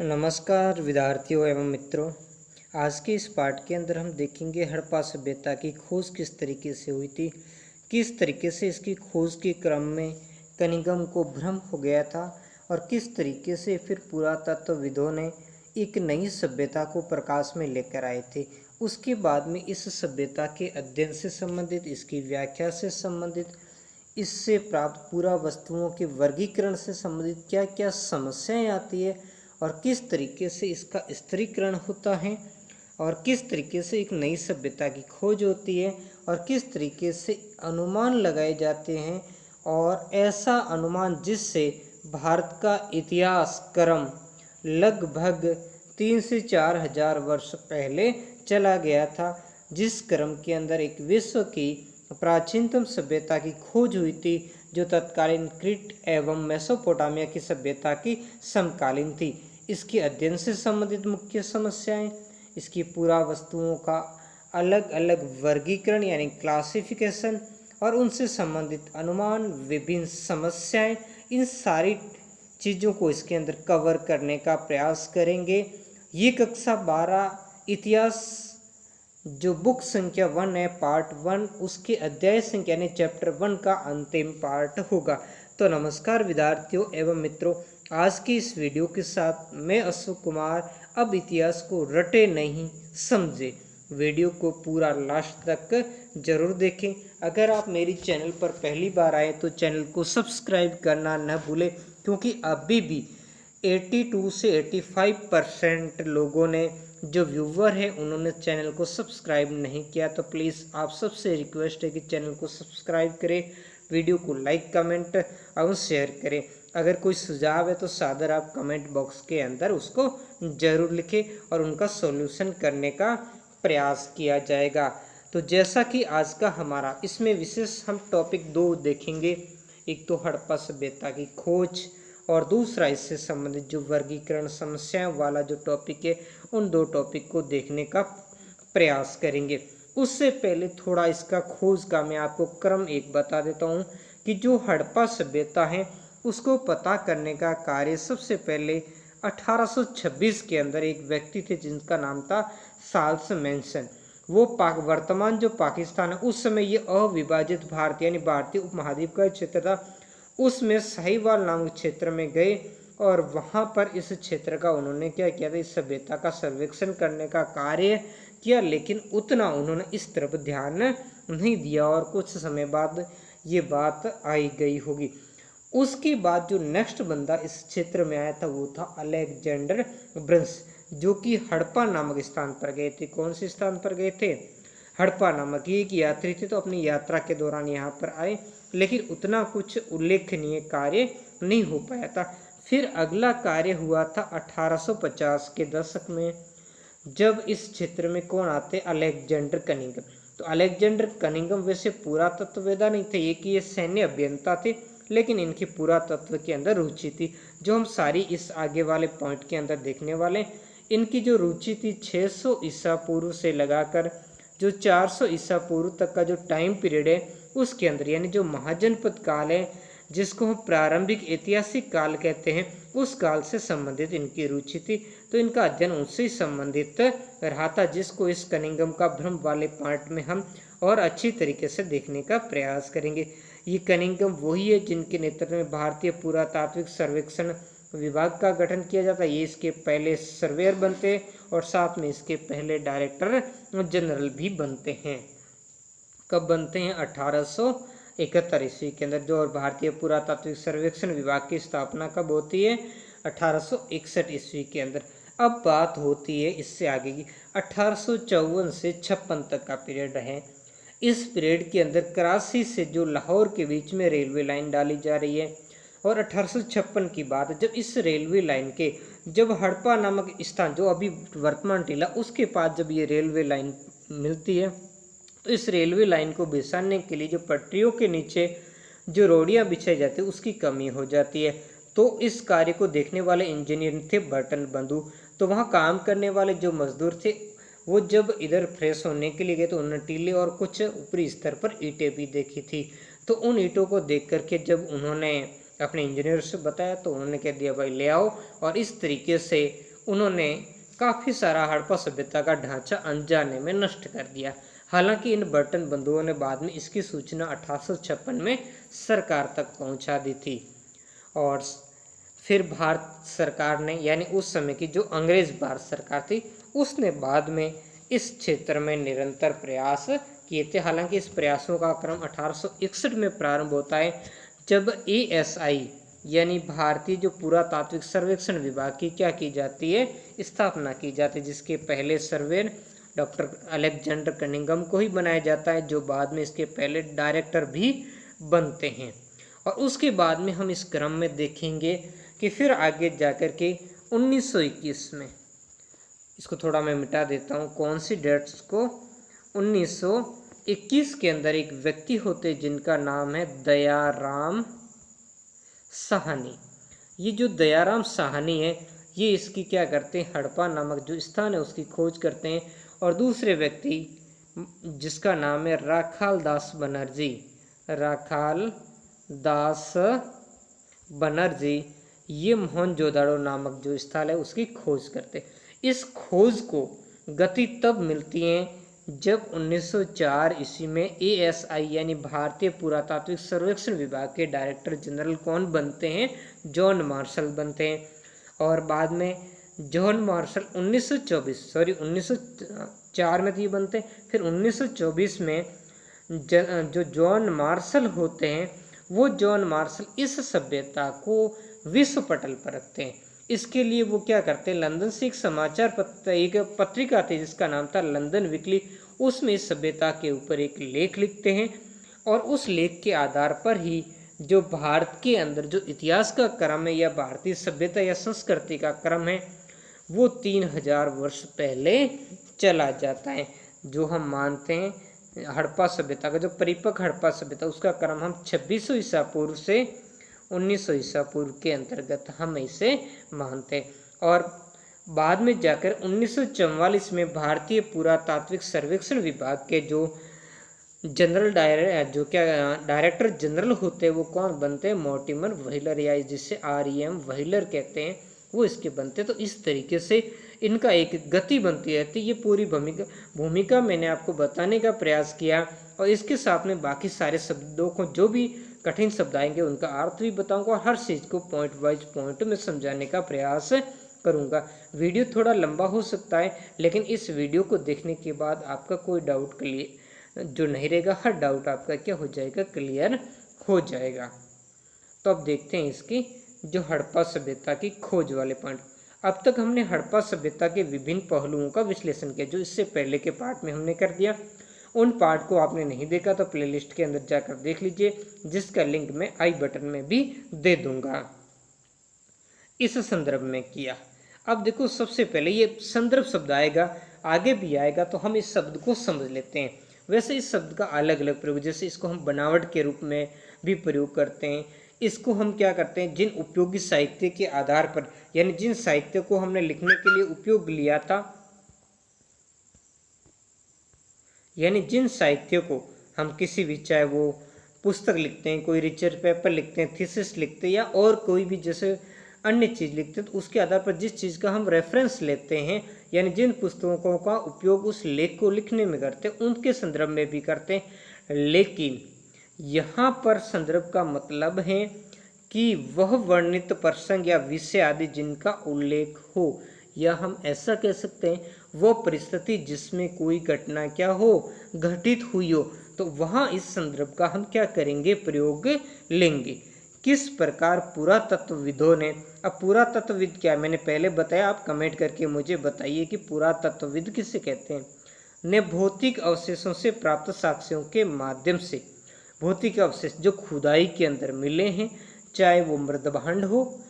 नमस्कार विद्यार्थियों एवं मित्रों। आज के इस पाठ के अंदर हम देखेंगे हड़प्पा सभ्यता की खोज किस तरीके से हुई थी, किस तरीके से इसकी खोज के क्रम में कनिंघम को भ्रम हो गया था और किस तरीके से फिर पुरातत्वविदों ने एक नई सभ्यता को प्रकाश में लेकर आए थे। उसके बाद में इस सभ्यता के अध्ययन से संबंधित, इसकी व्याख्या से संबंधित, इससे प्राप्त पूरा वस्तुओं के वर्गीकरण से संबंधित क्या क्या समस्याएं आती है और किस तरीके से इसका स्थिरीकरण होता है और किस तरीके से एक नई सभ्यता की खोज होती है और किस तरीके से अनुमान लगाए जाते हैं और ऐसा अनुमान जिससे भारत का इतिहास क्रम लगभग 3 से 4 हजार वर्ष पहले चला गया था, जिस क्रम के अंदर एक विश्व की प्राचीनतम सभ्यता की खोज हुई थी जो तत्कालीन क्रीट एवं मेसोपोटामिया की सभ्यता की समकालीन थी। इसके अध्ययन से संबंधित मुख्य समस्याएं, इसकी पुरावस्तुओं का अलग अलग वर्गीकरण यानी क्लासिफिकेशन और उनसे संबंधित अनुमान, विभिन्न समस्याएं, इन सारी चीज़ों को इसके अंदर कवर करने का प्रयास करेंगे। ये कक्षा 12 इतिहास जो बुक संख्या 1 है, पार्ट 1, उसके अध्याय संख्या यानी चैप्टर 1 का अंतिम पार्ट होगा। तो नमस्कार विद्यार्थियों एवं मित्रों, आज की इस वीडियो के साथ मैं अशोक कुमार। अब इतिहास को रटे नहीं समझे, वीडियो को पूरा लास्ट तक जरूर देखें। अगर आप मेरी चैनल पर पहली बार आए तो चैनल को सब्सक्राइब करना न भूलें, क्योंकि अभी भी 82 से 85% लोगों ने जो व्यूवर है उन्होंने चैनल को सब्सक्राइब नहीं किया। तो प्लीज़ आप सबसे रिक्वेस्ट है कि चैनल को सब्सक्राइब करें, वीडियो को लाइक, कमेंट और शेयर करें। अगर कोई सुझाव है तो सादर आप कमेंट बॉक्स के अंदर उसको ज़रूर लिखें और उनका सॉल्यूशन करने का प्रयास किया जाएगा। तो जैसा कि आज का हमारा इसमें विशेष हम टॉपिक 2 देखेंगे, एक तो हड़प्पा सभ्यता की खोज और दूसरा इससे संबंधित जो वर्गीकरण समस्याओं वाला जो टॉपिक है, उन 2 टॉपिक को देखने का प्रयास करेंगे। उससे पहले थोड़ा इसका खोज का मैं आपको क्रम एक बता देता हूँ कि जो हड़प्पा सभ्यता है उसको पता करने का कार्य सबसे पहले 1826 के अंदर एक व्यक्ति थे जिनका नाम था चार्ल्स मैनसन। वो वर्तमान जो पाकिस्तान है उस समय ये अविभाजित भारत यानी भारतीय उपमहाद्वीप का क्षेत्र था, उसमें साहिवाल नामक क्षेत्र में गए और वहाँ पर इस क्षेत्र का उन्होंने क्या किया था, इस सभ्यता का सर्वेक्षण करने का कार्य किया, लेकिन उतना उन्होंने इस तरफ ध्यान नहीं दिया और कुछ समय बाद ये बात आई गई होगी। उसके बाद जो नेक्स्ट बंदा इस क्षेत्र में आया था वो था अलेक्जेंडर ब्रंस, जो कि हड़प्पा नामक स्थान पर गए थे। कौन से स्थान पर गए थे? हड़प्पा नामक। ये एक यात्री थे, तो अपनी यात्रा के दौरान यहाँ पर आए, लेकिन उतना कुछ उल्लेखनीय कार्य नहीं हो पाया था। फिर अगला कार्य हुआ था 1850 के दशक में, जब इस क्षेत्र में कौन आते? Alexander Cunningham. तो अलेक्जेंडर कनिंघम वैसे पुरातत्ववेदा नहीं थे, ये सैन्य अभियंता थे, लेकिन इनकी पुरातत्व के अंदर रुचि थी, जो हम सारी इस आगे वाले पॉइंट के अंदर देखने वाले। इनकी जो रुचि थी 600 ईसा पूर्व से लगाकर जो 400 ईसा पूर्व तक का जो टाइम पीरियड है उसके अंदर, यानी जो महाजनपद काल है जिसको हम प्रारंभिक ऐतिहासिक काल कहते हैं, उस काल से संबंधित इनकी रुचि थी। तो इनका अध्ययन उससे संबंधित रहा था, जिसको इस कनिंघम का भ्रम वाले पार्ट में हम और अच्छी तरीके से देखने का प्रयास करेंगे। ये कनिंघम वही है जिनके नेतृत्व में भारतीय पुरातात्विक सर्वेक्षण विभाग का गठन किया जाता है। ये इसके पहले सर्वेयर बनते हैं और साथ में इसके पहले डायरेक्टर जनरल भी बनते हैं। कब बनते हैं? 1871 ईस्वी के अंदर। जो और भारतीय पुरातात्विक सर्वेक्षण विभाग की स्थापना कब होती है? 1861 ईस्वी के अंदर। अब बात होती है इससे आगे की, 1854 से 56 तक का पीरियड है। इस पीरियड के अंदर कराची से जो लाहौर के बीच में रेलवे लाइन डाली जा रही है और 1856 की बात, जब इस रेलवे लाइन के जब हड़प्पा नामक स्थान जो अभी वर्तमान टीला उसके पास जब ये रेलवे लाइन मिलती है, तो इस रेलवे लाइन को बिछाने के लिए जो पटरियों के नीचे जो रोडियां बिछाई जाती है उसकी कमी हो जाती है। तो इस कार्य को देखने वाले इंजीनियर थे बर्टन बंधु। तो वहाँ काम करने वाले जो मजदूर थे वो जब इधर फ्रेश होने के लिए गए तो उन्होंने टीले और कुछ ऊपरी स्तर पर ईंटें भी देखी थी। तो उन ईंटों को देख करके जब उन्होंने अपने इंजीनियर से बताया तो उन्होंने कह दिया भाई ले आओ, और इस तरीके से उन्होंने काफ़ी सारा हड़प्पा सभ्यता का ढांचा अनजाने में नष्ट कर दिया। हालांकि इन बर्तन बंधुओं ने बाद में इसकी सूचना 1856 में सरकार तक पहुंचा दी थी। और फिर भारत सरकार ने, यानी उस समय की जो अंग्रेज भारत सरकार थी, उसने बाद में इस क्षेत्र में निरंतर प्रयास किए थे। हालांकि इस प्रयासों का क्रम 1861 में प्रारंभ होता है, जब ASI यानी भारतीय जो पुरातात्विक सर्वेक्षण विभाग की क्या की जाती है, स्थापना की जाती है, जिसके पहले सर्वेयर डॉक्टर अलेक्जेंडर कनिंघम को ही बनाया जाता है, जो बाद में इसके पहले डायरेक्टर भी बनते हैं। और उसके बाद में हम इस क्रम में देखेंगे कि फिर आगे जाकर के 1921 में, इसको थोड़ा मैं मिटा देता हूँ, कौन सी डेट्स को, 1921 के अंदर एक व्यक्ति होते जिनका नाम है दयाराम साहनी। ये जो दयाराम साहनी है, ये इसकी क्या करते हैं, हड़प्पा नामक जो स्थान है उसकी खोज करते हैं। और दूसरे व्यक्ति जिसका नाम है राखाल दास बनर्जी, राखाल दास बनर्जी, ये मोहनजोदाड़ो नामक जो स्थल है उसकी खोज करते। इस खोज को गति तब मिलती है जब 1904 ईस्वी में ASI यानी भारतीय पुरातात्विक सर्वेक्षण विभाग के डायरेक्टर जनरल कौन बनते हैं, जॉन मार्शल बनते हैं। और बाद में जॉन मार्शल 1904 में तो ये बनते हैं, फिर 1924 में जो जॉन मार्शल होते हैं, वो जॉन मार्शल इस सभ्यता को विश्व पटल पर रखते हैं। इसके लिए वो क्या करते हैं, लंदन से एक समाचार एक पत्रिका थी जिसका नाम था लंदन वीकली, उसमें इस सभ्यता के ऊपर एक लेख लिखते हैं। और उस लेख के आधार पर ही जो भारत के अंदर जो इतिहास का क्रम है, या भारतीय सभ्यता या संस्कृति का क्रम है, वो 3000 वर्ष पहले चला जाता है। जो हम मानते हैं हड़प्पा सभ्यता का, जो परिपक्व हड़प्पा सभ्यता, उसका क्रम हम 2600 ईसा पूर्व से 1900 ईसा पूर्व के अंतर्गत हम इसे मानते हैं। और बाद में जाकर 1944 में भारतीय पुरातात्विक सर्वेक्षण विभाग के जो डायरेक्टर जनरल होते हैं, वो कौन बनते हैं, मॉर्टिमर व्हीलर, या जिसे REM व्हीलर कहते हैं, वो इसके बनते। तो इस तरीके से इनका एक गति बनती रहती है। ये पूरी भूमिका मैंने आपको बताने का प्रयास किया, और इसके साथ में बाकी सारे शब्दों को, जो भी कठिन शब्द आएंगे उनका अर्थ भी बताऊंगा, और हर चीज़ को पॉइंट वाइज पॉइंट में समझाने का प्रयास करूंगा। वीडियो थोड़ा लंबा हो सकता है, लेकिन इस वीडियो को देखने के बाद आपका कोई डाउट क्लियर जो नहीं रहेगा, हर डाउट आपका क्या हो जाएगा, क्लियर हो जाएगा। तो अब देखते हैं इसकी जो हड़प्पा सभ्यता की खोज वाले पॉइंट। अब तक हमने हड़प्पा सभ्यता के विभिन्न पहलुओं का विश्लेषण किया, जो इससे पहले के पार्ट में हमने कर दिया। उन पार्ट को आपने नहीं देखा तो प्लेलिस्ट के अंदर जाकर देख लीजिए, जिसका लिंक मैं आई बटन में भी दे दूंगा। इस संदर्भ में किया। अब देखो, सबसे पहले ये संदर्भ शब्द आएगा, आगे भी आएगा, तो हम इस शब्द को समझ लेते हैं। वैसे इस शब्द का अलग अलग प्रयोग, जैसे इसको हम बनावट के रूप में भी प्रयोग करते हैं। इसको हम क्या करते हैं, जिन उपयोगी साहित्य के आधार पर, यानी जिन साहित्य को हमने लिखने के लिए उपयोग लिया था, यानी जिन साहित्य को हम किसी भी, चाहे वो पुस्तक लिखते हैं, कोई रिसर्च पेपर लिखते हैं, थीसिस लिखते हैं, या और कोई भी जैसे अन्य चीज़ लिखते हैं, तो उसके आधार पर जिस चीज़ का हम रेफरेंस लेते हैं, यानी जिन पुस्तकों का उपयोग उस लेख को लिखने में करते हैं, उनके संदर्भ में भी करते हैं। लेकिन यहाँ पर संदर्भ का मतलब है कि वह वर्णित प्रसंग या विषय आदि जिनका उल्लेख हो, या हम ऐसा कह सकते हैं वो परिस्थिति जिसमें कोई घटना क्या हो, घटित हुई हो, तो वहाँ इस संदर्भ का हम क्या करेंगे, प्रयोग लेंगे। किस प्रकार पुरातत्वविदों ने, अब पुरातत्वविद क्या है मैंने पहले बताया, आप कमेंट करके मुझे बताइए कि पुरातत्वविद किसे कहते हैं, ने भौतिक अवशेषों से प्राप्त साक्ष्यों के माध्यम से, भौतिक अवशेष जो खुदाई के अंदर मिले हैं, चाहे वो मृदभांड हो,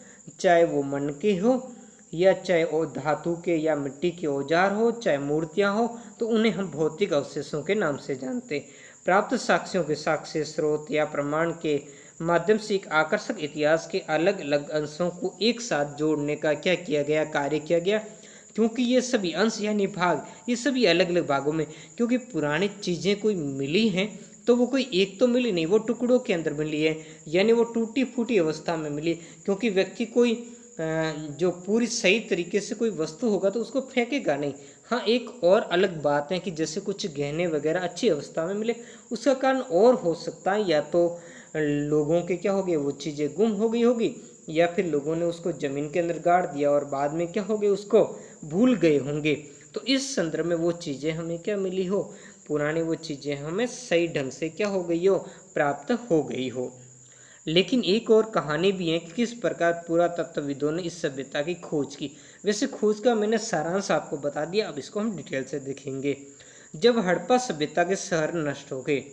चाहे वो मणके हो, या चाहे वो धातु के या मिट्टी के औजार हो, चाहे मूर्तियां हो, तो उन्हें हम भौतिक अवशेषों के नाम से जानते हैं। प्राप्त साक्ष्यों के साक्ष्य स्रोत या प्रमाण के माध्यम से एक आकर्षक इतिहास के अलग अलग अंशों को एक साथ जोड़ने का क्या किया गया, कार्य किया गया। क्योंकि ये सभी अंश यानी भाग, ये सभी अलग अलग भागों में, क्योंकि पुरानी चीज़ें कोई मिली हैं तो वो कोई एक तो मिली नहीं, वो टुकड़ों के अंदर मिली है, यानी वो टूटी फूटी अवस्था में मिली। क्योंकि व्यक्ति कोई जो पूरी सही तरीके से कोई वस्तु होगा तो उसको फेंकेगा नहीं। हाँ, एक और अलग बात है कि जैसे कुछ गहने वगैरह अच्छी अवस्था में मिले, उसका कारण और हो सकता है या तो लोगों के क्या हो गए, वो चीज़ें गुम हो गई होगी, या फिर लोगों ने उसको ज़मीन के अंदर गाड़ दिया और बाद में क्या हो गए, उसको भूल गए होंगे। तो इस संदर्भ में वो चीज़ें हमें क्या मिली हो, पुरानी वो चीज़ें हमें सही ढंग से क्या हो गई हो, प्राप्त हो गई हो। लेकिन एक और कहानी भी है कि किस प्रकार पुरातत्वविदों ने इस सभ्यता की खोज की। वैसे खोज का मैंने सारांश आपको बता दिया, अब इसको हम डिटेल से देखेंगे। जब हड़प्पा सभ्यता के शहर नष्ट हो गए,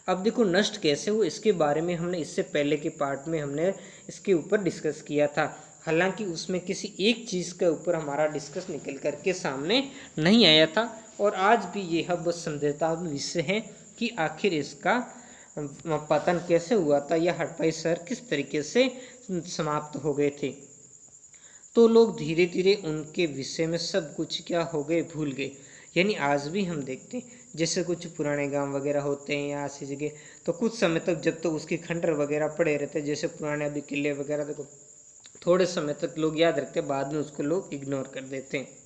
अब देखो नष्ट कैसे हुए, इसके बारे में हमने इससे पहले के पार्ट में हमने इसके ऊपर डिस्कस किया था। हालांकि उसमें किसी एक चीज़ के ऊपर हमारा डिस्कस निकल करके सामने नहीं आया था, और आज भी यह बस संदेहता विषय है कि आखिर इसका पतन कैसे हुआ था या हड़प्पा शहर किस तरीके से समाप्त हो गए थे। तो लोग धीरे धीरे उनके विषय में सब कुछ क्या हो गए, भूल गए। यानी आज भी हम देखते हैं जैसे कुछ पुराने गांव वगैरह होते हैं या ऐसी जगह, तो कुछ समय तक जब तक उसके खंडर वगैरह पड़े रहते हैं, जैसे पुराने अभी किले वगैरह, देखो थोड़े समय तक लोग याद रखते हैं, बाद में उसको लोग इग्नोर कर देते हैं।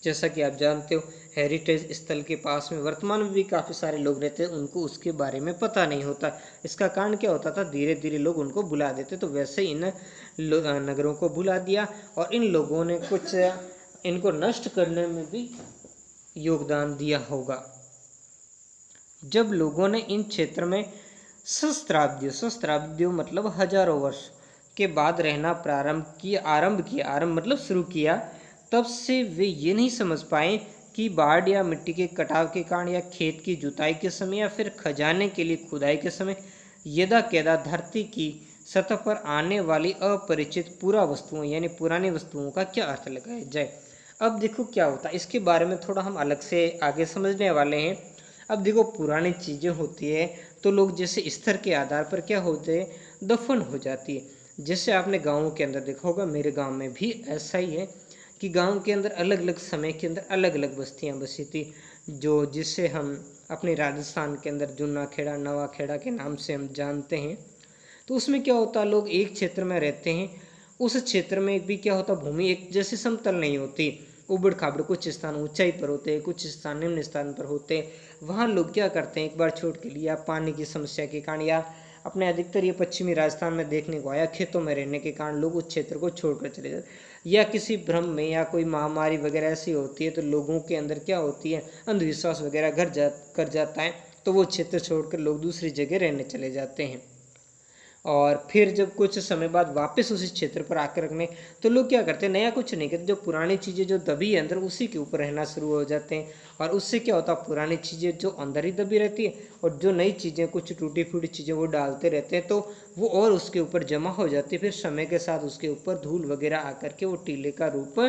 जैसा कि आप जानते हो हेरिटेज स्थल के पास में वर्तमान में भी काफ़ी सारे लोग रहते हैं, उनको उसके बारे में पता नहीं होता। इसका कारण क्या होता था, धीरे धीरे लोग उनको भुला देते। तो वैसे इन नगरों को भुला दिया, और इन लोगों ने कुछ इनको नष्ट करने में भी योगदान दिया होगा। जब लोगों ने इन क्षेत्र में सहस्त्राब्दियों मतलब हजारों वर्ष के बाद रहना आरंभ किया मतलब शुरू किया, तब से वे ये नहीं समझ पाए कि बाढ़ या मिट्टी के कटाव के कारण या खेत की जुताई के समय या फिर खजाने के लिए खुदाई के समय यदा कैदा धरती की सतह पर आने वाली अपरिचित पूरा वस्तुओं यानी पुरानी वस्तुओं का क्या अर्थ लगाया जाए। अब देखो क्या होता है, इसके बारे में थोड़ा हम अलग से आगे समझने वाले हैं। अब देखो पुरानी चीज़ें होती है तो लोग जैसे स्तर के आधार पर क्या होते हैं, दफन हो जाती है। जैसे आपने गाँवों के अंदर देखा होगा, मेरे गांव में भी ऐसा ही है कि गांव के अंदर अलग अलग समय के अंदर अलग अलग बस्तियां बसी थी, जो जिसे हम अपने राजस्थान के अंदर जुन्ना खेड़ा नवा खेड़ा के नाम से हम जानते हैं। तो उसमें क्या होता है, लोग एक क्षेत्र में रहते हैं, उस क्षेत्र में भी क्या होता, भूमि एक जैसी समतल नहीं होती, उबड़ खाबड़, कुछ स्थान ऊंचाई पर होते हैं, कुछ स्थान निम्न स्थान पर होते हैं। वहाँ लोग क्या करते हैं, एक बार छोड़ के लिया पानी की समस्या के कारण, या अपने अधिकतर ये पश्चिमी राजस्थान में देखने को आया, खेतों में रहने के कारण लोग उस क्षेत्र को छोड़कर चले जाते, या किसी भ्रम में या कोई महामारी वगैरह ऐसी होती है तो लोगों के अंदर क्या होती है, अंधविश्वास वगैरह कर जाता है, तो वो क्षेत्र छोड़कर लोग दूसरी जगह रहने चले जाते हैं। और फिर जब कुछ समय बाद वापस उसी क्षेत्र पर आकर रखने, तो लोग क्या करते हैं, नया कुछ नहीं करते, जो पुरानी चीज़ें जो दबी है अंदर उसी के ऊपर रहना शुरू हो जाते हैं। और उससे क्या होता है, पुरानी चीज़ें जो अंदर ही दबी रहती है और जो नई चीज़ें कुछ टूटी फूटी चीज़ें वो डालते रहते हैं, तो वो और उसके ऊपर जमा हो जाती है। फिर समय के साथ उसके ऊपर धूल वगैरह आकर के वो टीले का रूप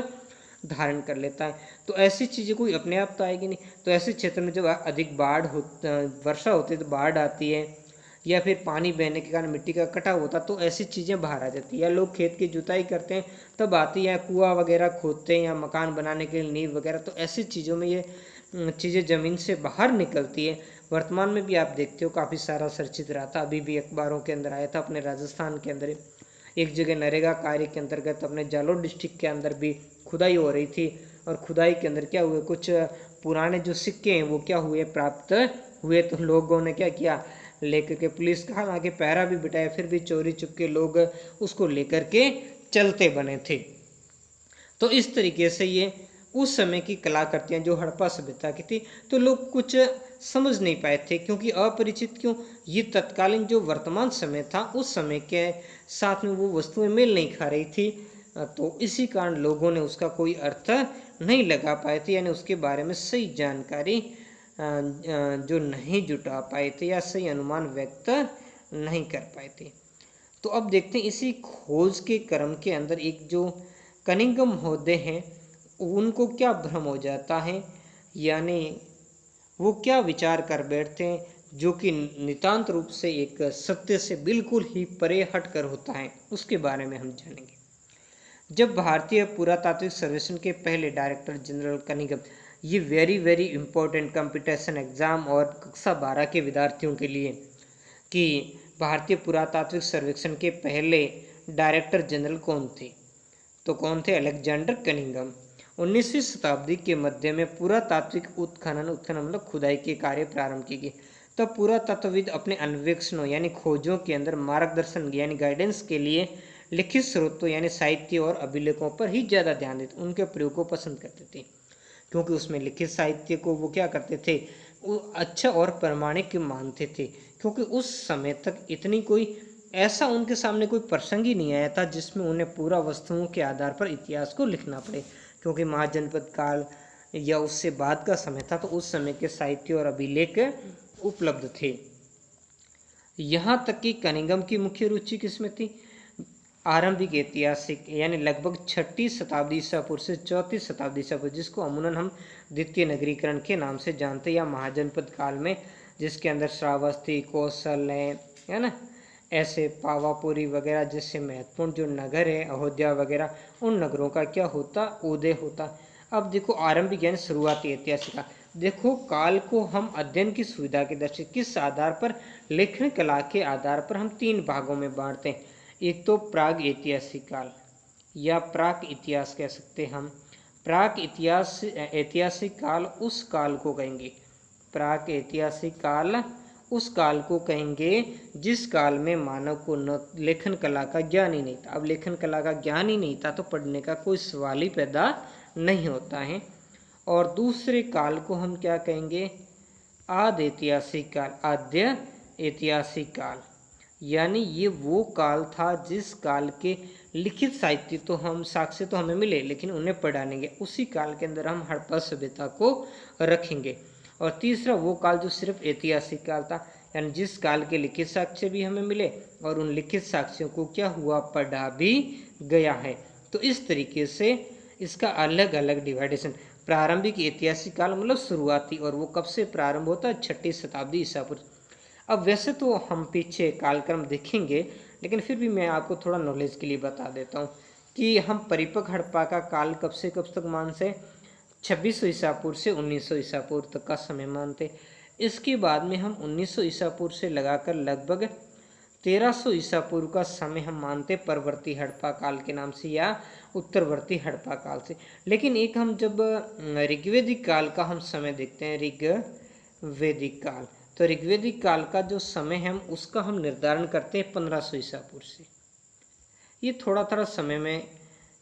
धारण कर लेता है। तो ऐसी चीज़ें कोई अपने आप तो आएगी नहीं। तो ऐसे क्षेत्र में जब अधिक वर्षा होती है तो बाढ़ आती है, या फिर पानी बहने के कारण मिट्टी का कटाव होता, तो ऐसी चीज़ें बाहर आ जाती है। या लोग खेत की जुताई करते हैं तब आती है, कुआं वगैरह खोदते हैं या मकान बनाने के लिए नींव वगैरह, तो ऐसी चीज़ों में ये चीज़ें ज़मीन से बाहर निकलती है। वर्तमान में भी आप देखते हो काफ़ी सारा चर्चित रहा था, अभी भी अखबारों के अंदर आया था, अपने राजस्थान के अंदर एक जगह नरेगा कार्य के अंतर्गत अपने जालोर डिस्ट्रिक्ट के अंदर भी खुदाई हो रही थी, और खुदाई के अंदर क्या हुए, कुछ पुराने जो सिक्के हैं वो क्या हुए, प्राप्त हुए। तो लोगों ने क्या किया, लेकर के पुलिस का आगे पहरा भी बिठाया, फिर भी चोरी चुपके लोग उसको लेकर के चलते बने थे। तो इस तरीके से ये उस समय की कलाकृतियाँ जो हड़प्पा सभ्यता की थी, तो लोग कुछ समझ नहीं पाए थे, क्योंकि अपरिचित, क्यों, ये तत्कालीन जो वर्तमान समय था उस समय के साथ में वो वस्तुएं मेल नहीं खा रही थी। तो इसी कारण लोगों ने उसका कोई अर्थ नहीं लगा पाए थे, यानी उसके बारे में सही जानकारी जो नहीं जुटा पाए थे या सही अनुमान व्यक्त नहीं कर पाए थे। तो अब देखते हैं इसी खोज के क्रम के अंदर एक जो कनिंघम महोदय हैं उनको क्या भ्रम हो जाता है, यानी वो क्या विचार कर बैठते हैं जो कि नितांत रूप से एक सत्य से बिल्कुल ही परे हट कर होता है, उसके बारे में हम जानेंगे। जब भारतीय पुरातात्विक सर्वेक्षण के पहले डायरेक्टर जनरल कनिंघम, ये वेरी इंपॉर्टेंट कंपटीशन एग्जाम और कक्षा 12 के विद्यार्थियों के लिए, कि भारतीय पुरातात्विक सर्वेक्षण के पहले डायरेक्टर जनरल कौन थे, तो कौन थे? Alexander Cunningham. 19वीं शताब्दी के मध्य में पुरातात्विक उत्खनन मतलब खुदाई के कार्य प्रारंभ किए गए। तब पुरातत्वविद अपने अन्वेषणों यानी खोजों के अंदर मार्गदर्शन यानी गाइडेंस के लिए लिखित स्रोतों यानी साहित्य और अभिलेखों पर ही ज़्यादा ध्यान देते, उनके प्रयोग को पसंद करते थे, क्योंकि उसमें लिखित साहित्य को वो क्या करते थे, वो अच्छा और प्रामाणिक मानते थे। क्योंकि उस समय तक इतनी कोई ऐसा उनके सामने कोई प्रसंग ही नहीं आया था जिसमें उन्हें पूरा वस्तुओं के आधार पर इतिहास को लिखना पड़े, क्योंकि महाजनपद काल या उससे बाद का समय था, तो उस समय के साहित्य और अभिलेख उपलब्ध थे। यहाँ तक कि कनिंघम की मुख्य रुचि किसमें थी? आरंभिक ऐतिहासिक यानी लगभग 6ठी शताब्दी ईसा पूर्व से 4ठी शताब्दी ईसा पूर्व, जिसको अमूमन हम द्वितीय नगरीकरण के नाम से जानते हैं, या महाजनपद काल में, जिसके अंदर श्रावस्ती, कौशल है ना, ऐसे पावापुरी वगैरह जैसे महत्वपूर्ण जो नगर है, अयोध्या वगैरह, उन नगरों का क्या होता? उदय होता। अब देखो आरंभिक यानी शुरुआती ऐतिहासिक, देखो काल को हम अध्ययन की सुविधा के दृष्टि किस आधार पर? लेखन कला के आधार पर हम 3 भागों में बांटते हैं। एक तो प्राग ऐतिहासिक काल या प्राक इतिहास कह सकते हैं हम। प्राक इतिहास ऐतिहासिक काल उस काल को कहेंगे, प्राक ऐतिहासिक काल उस काल को कहेंगे जिस काल में मानव को न लेखन कला का ज्ञान ही नहीं था। अब लेखन कला का ज्ञान ही नहीं था तो पढ़ने का कोई सवाल ही पैदा नहीं होता है। और दूसरे काल को हम क्या कहेंगे? आद्य ऐतिहासिक काल, आद्य ऐतिहासिक काल, यानी ये वो काल था जिस काल के लिखित साहित्य तो हम साक्ष्य तो हमें मिले लेकिन उन्हें पढ़ा नहीं गया, उसी काल के अंदर हम हड़प्पा सभ्यता को रखेंगे। और तीसरा वो काल जो सिर्फ ऐतिहासिक काल था, यानी जिस काल के लिखित साक्ष्य भी हमें मिले और उन लिखित साक्ष्यों को क्या हुआ? पढ़ा भी गया है। तो इस तरीके से इसका अलग अलग डिवाइडेशन। प्रारंभिक ऐतिहासिक काल मतलब शुरुआती, और वो कब से प्रारंभ होता है? 6ठी शताब्दी ईसा पूर्व। अब वैसे तो हम पीछे कालक्रम देखेंगे, लेकिन फिर भी मैं आपको थोड़ा नॉलेज के लिए बता देता हूँ कि हम परिपक्व हड़प्पा का काल कब से कब तक मानते? 2600 ईसा पूर्व से 1900 ईसा पूर्व तक का समय मानते। इसके बाद में हम 1900 ईसा पूर्व से लगाकर लगभग 1300 ईसा पूर्व का समय हम मानते परवर्ती हड़प्पा काल के नाम से या उत्तरवर्ती हड़प्पा काल से। लेकिन एक हम जब ऋग्वेदिक काल का हम समय देखते हैं, ऋग्वेदिक काल, तो ऋग्वेदिक काल का जो समय है हम उसका हम निर्धारण करते हैं 1500 ईसा पूर्व से। ये थोड़ा समय में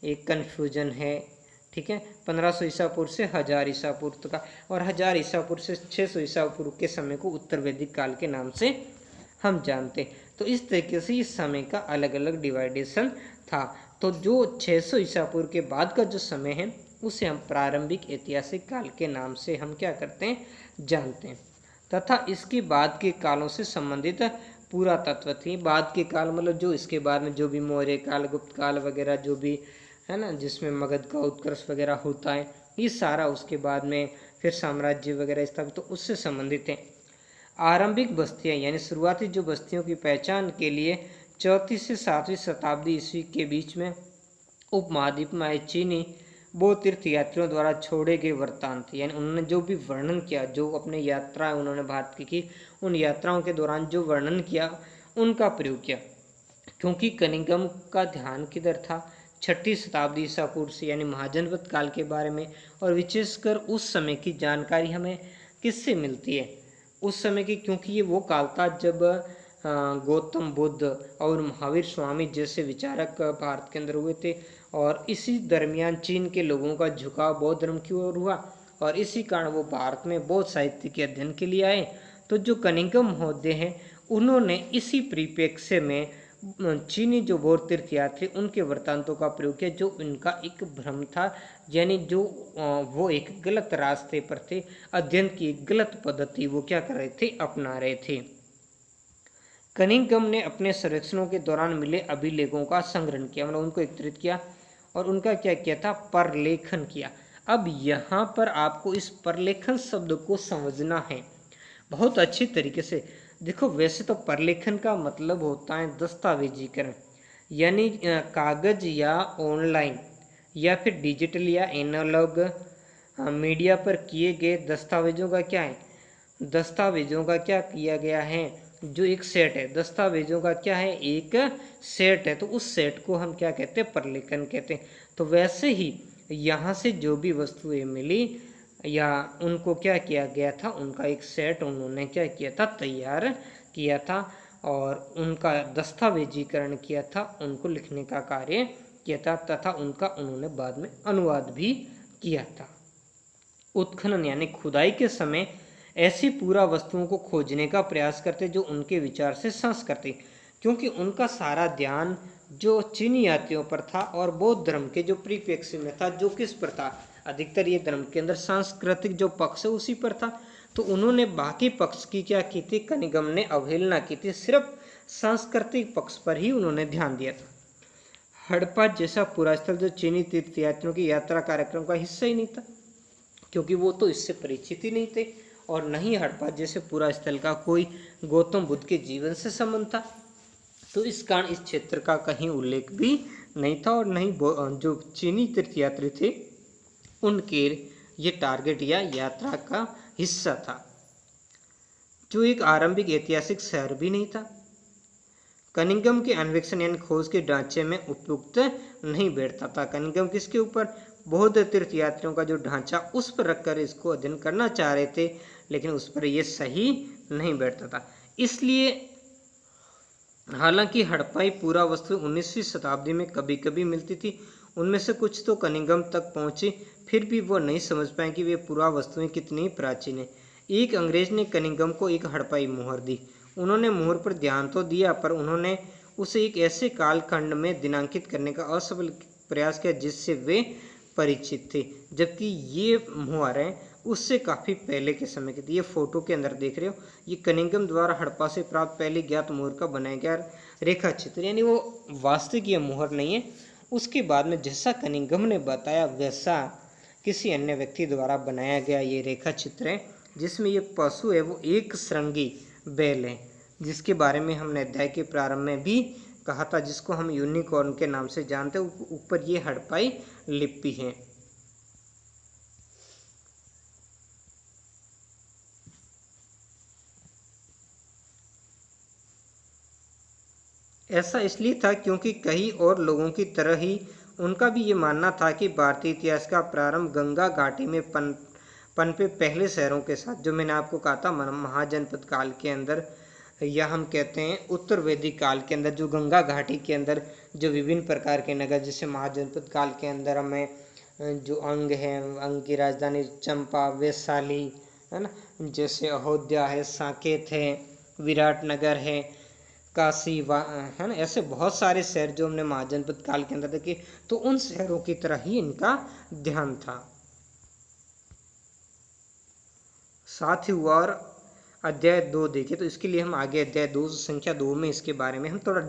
एक कन्फ्यूजन है, ठीक है। 1500 ईसा पूर्व से 1000 ईसा पूर्व तक का, और 1000 ईसा पूर्व से 600 ईसा पूर्व के समय को उत्तर वैदिक काल के नाम से हम जानते हैं। तो इस तरीके से इस समय का अलग अलग डिवाइडेशन था। तो जो 600 ईसा पूर्व के बाद का जो समय है उसे हम प्रारंभिक ऐतिहासिक काल के नाम से हम क्या करते हैं? जानते हैं। तथा इसके बाद के कालों से संबंधित पुरातत्व थी। बाद के काल मतलब जो इसके बाद में जो भी मौर्य काल, गुप्त काल वगैरह जो भी है ना, जिसमें मगध का उत्कर्ष वगैरह होता है, ये सारा उसके बाद में फिर साम्राज्य वगैरह स्थापित, तो उससे संबंधित है। आरंभिक बस्तियाँ यानी शुरुआती जो बस्तियों की पहचान के लिए 4वीं से 7वीं शताब्दी ईस्वी के बीच में उपमहाद्वीप में आए चीनी बौद्ध तीर्थयात्रियों द्वारा छोड़े गए वृत्तांत, यानी उन्होंने जो भी वर्णन किया, जो अपने यात्रा उन्होंने भारत की उन यात्राओं के दौरान जो वर्णन किया उनका प्रयोग किया। क्योंकि कनिंघम का ध्यान किधर था? 6ठी शताब्दी ईसा पूर्व से, यानी महाजनपद काल के बारे में, और विशेषकर उस समय की जानकारी हमें किससे मिलती है? उस समय की, क्योंकि ये वो काल था जब गौतम बुद्ध और महावीर स्वामी जैसे विचारक भारत के अंदर हुए थे, और इसी दरमियान चीन के लोगों का झुकाव बौद्ध धर्म की ओर हुआ, और इसी कारण वो भारत में बौद्ध साहित्य के अध्ययन के लिए आए। तो जो कनिंघम महोदय हैं उन्होंने इसी परिप्रेक्ष्य में चीनी जो बौद्ध तीर्थयात्री उनके वृत्तांतों का प्रयोग किया, जो इनका एक भ्रम था, यानी जो वो एक गलत रास्ते पर थे, अध्ययन की एक गलत पद्धति वो क्या कर रहे थे? अपना रहे थे। कनिंघम ने अपने सर्वेक्षणों के दौरान मिले अभिलेखों का संग्रहण किया, मतलब उनको एकत्रित किया और उनका क्या किया था? परलेखन किया। अब यहाँ पर आपको इस परलेखन शब्द को समझना है बहुत अच्छी तरीके से। देखो वैसे तो परलेखन का मतलब होता है दस्तावेजीकरण, यानी कागज या ऑनलाइन या फिर डिजिटल या एनालॉग मीडिया पर किए गए दस्तावेजों का क्या है? दस्तावेजों का क्या किया गया है? जो एक सेट है, दस्तावेजों का क्या है? एक सेट है। तो उस सेट को हम क्या कहते हैं? परलेखन कहते हैं। तो वैसे ही यहाँ से जो भी वस्तुएं मिली या उनको क्या किया गया था, उनका एक सेट उन्होंने क्या किया था, तैयार किया था और उनका दस्तावेजीकरण किया था, उनको लिखने का कार्य किया था तथा उनका उन्होंने बाद में अनुवाद भी किया था। उत्खनन यानी खुदाई के समय ऐसी पूरा वस्तुओं को खोजने का प्रयास करते जो उनके विचार से संस करते, क्योंकि उनका सारा ध्यान जो चीनी यात्रियों पर था और बौद्ध धर्म के जो परिप्रेक्ष्य में था, जो किस पर था, अधिकतर ये धर्म के अंदर सांस्कृतिक जो पक्ष है उसी पर था। तो उन्होंने बाकी पक्ष की क्या की थी, कनिगम ने अवहेलना की थी, सिर्फ सांस्कृतिक पक्ष पर ही उन्होंने ध्यान दिया था। हड़प्पा जैसा पूरा स्थल जो चीनी तीर्थयात्रियों की यात्रा कार्यक्रम का हिस्सा ही नहीं था, क्योंकि वो तो इससे परिचित ही नहीं थे और न ही हड़प्पा जैसे पूरा स्थल का कोई गौतम बुद्ध के जीवन से संबंध था। तो इस कारण इस क्षेत्र का कहीं उल्लेख भी नहीं था और नहीं जो चीनी तीर्थयात्री थे उनके ये टारगेट या यात्रा का हिस्सा था, जो एक आरंभिक ऐतिहासिक शहर भी नहीं था। कनिंघम के अन्वेषण यानी खोज के ढांचे में उपयुक्त नहीं बैठता था। कनिंघम किसके ऊपर, बौद्ध तीर्थयात्रियों का जो ढांचा उस पर रखकर इसको अध्ययन करना चाह रहे थे, लेकिन उस पर यह सही नहीं बैठता था। इसलिए हालांकि हड़प्पाई पूरा वस्तु 19वीं शताब्दी में कभी कभी मिलती थी, उनमें से कुछ तो कनिंघम तक पहुंची, फिर भी वो नहीं समझ पाए कि वे पूरा वस्तुएं कितनी प्राचीन है। एक अंग्रेज ने कनिंघम को एक हड़प्पाई मोहर दी। उन्होंने मोहर पर ध्यान तो दिया, पर उन्होंने उसे एक ऐसे कालखंड में दिनांकित करने का असफल प्रयास किया जिससे वे परिचित थे, जबकि ये मोहर है उससे काफ़ी पहले के समय की थी। ये फोटो के अंदर देख रहे हो, ये कनिंघम द्वारा हड़प्पा से प्राप्त पहले ज्ञात मोहर का बनाया गया रेखा चित्र, यानी वो वास्तविक ये मोहर नहीं है। उसके बाद में जैसा कनिंघम ने बताया वैसा किसी अन्य व्यक्ति द्वारा बनाया गया ये रेखा चित्र है, जिसमें ये पशु है वो एक श्रृंगी बैल है, जिसके बारे में हमने अध्याय के प्रारंभ में भी कहा था, जिसको हम यूनिकॉर्न के नाम से जानते हैं। ऊपर ये हड़प्पाई लिपि है। ऐसा इसलिए था क्योंकि कई और लोगों की तरह ही उनका भी ये मानना था कि भारतीय इतिहास का प्रारंभ गंगा घाटी में पनपे पहले शहरों के साथ, जो मैंने आपको कहा था महाजनपद काल के अंदर, या हम कहते हैं उत्तर वैदिक काल के अंदर, जो गंगा घाटी के अंदर जो विभिन्न प्रकार के नगर, जैसे महाजनपद काल के अंदर हमें जो अंग है, अंग की राजधानी चंपा, वैशाली है ना, जैसे अयोध्या है, साकेत है, विराटनगर है, काशी है ना, ऐसे बहुत सारे शहर जो हमने महाजनपद काल के अंदर देखे, तो उन शहरों की तरह ही इनका ध्यान था। साथ ही और अध्याय 2 देखें तो इसके लिए हम आगे अध्याय 2 संख्या 2 में इसके बारे में हम थोड़ा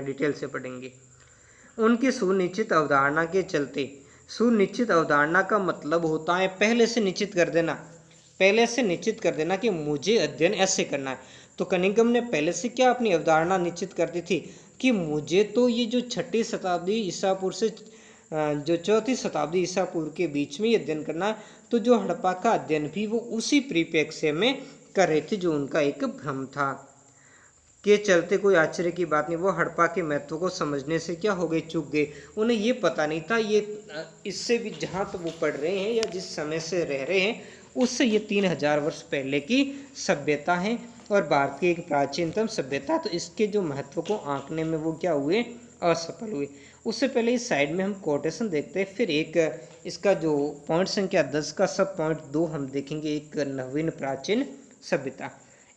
डिटेल से पढ़ेंगे। उनकी सुनिश्चित अवधारणा के चलते, सुनिश्चित अवधारणा का मतलब होता है पहले से निश्चित कर देना, पहले से निश्चित कर देना कि मुझे अध्ययन ऐसे करना है। तो कनिंघम ने पहले से क्या अपनी अवधारणा निश्चित करती थी कि मुझे तो ये जो 6वीं शताब्दी ईसा पूर्व से जो 4वीं शताब्दी ईसा पूर्व के बीच में अध्ययन करना है। तो जो हड़प्पा का अध्ययन भी वो उसी परिप्रेक्ष्य में कर रहे थे, जो उनका एक भ्रम था के चलते कोई आश्चर्य की बात नहीं। वो हड़प्पा के महत्व को समझने से क्या हो गए, चूक गए। उन्हें ये पता नहीं था, ये इससे भी जहाँ तो वो पढ़ रहे हैं या जिस समय से रह रहे हैं उससे ये 3000 वर्ष पहले की सभ्यता है और भारत की एक प्राचीनतम सभ्यता। तो इसके जो महत्व को आंकने में वो क्या हुए, असफल हुए। उससे पहले इस साइड में हम कोटेशन देखते हैं, फिर एक इसका जो पॉइंट संख्या 10 का सब पॉइंट 2 हम देखेंगे, एक नवीन प्राचीन सभ्यता।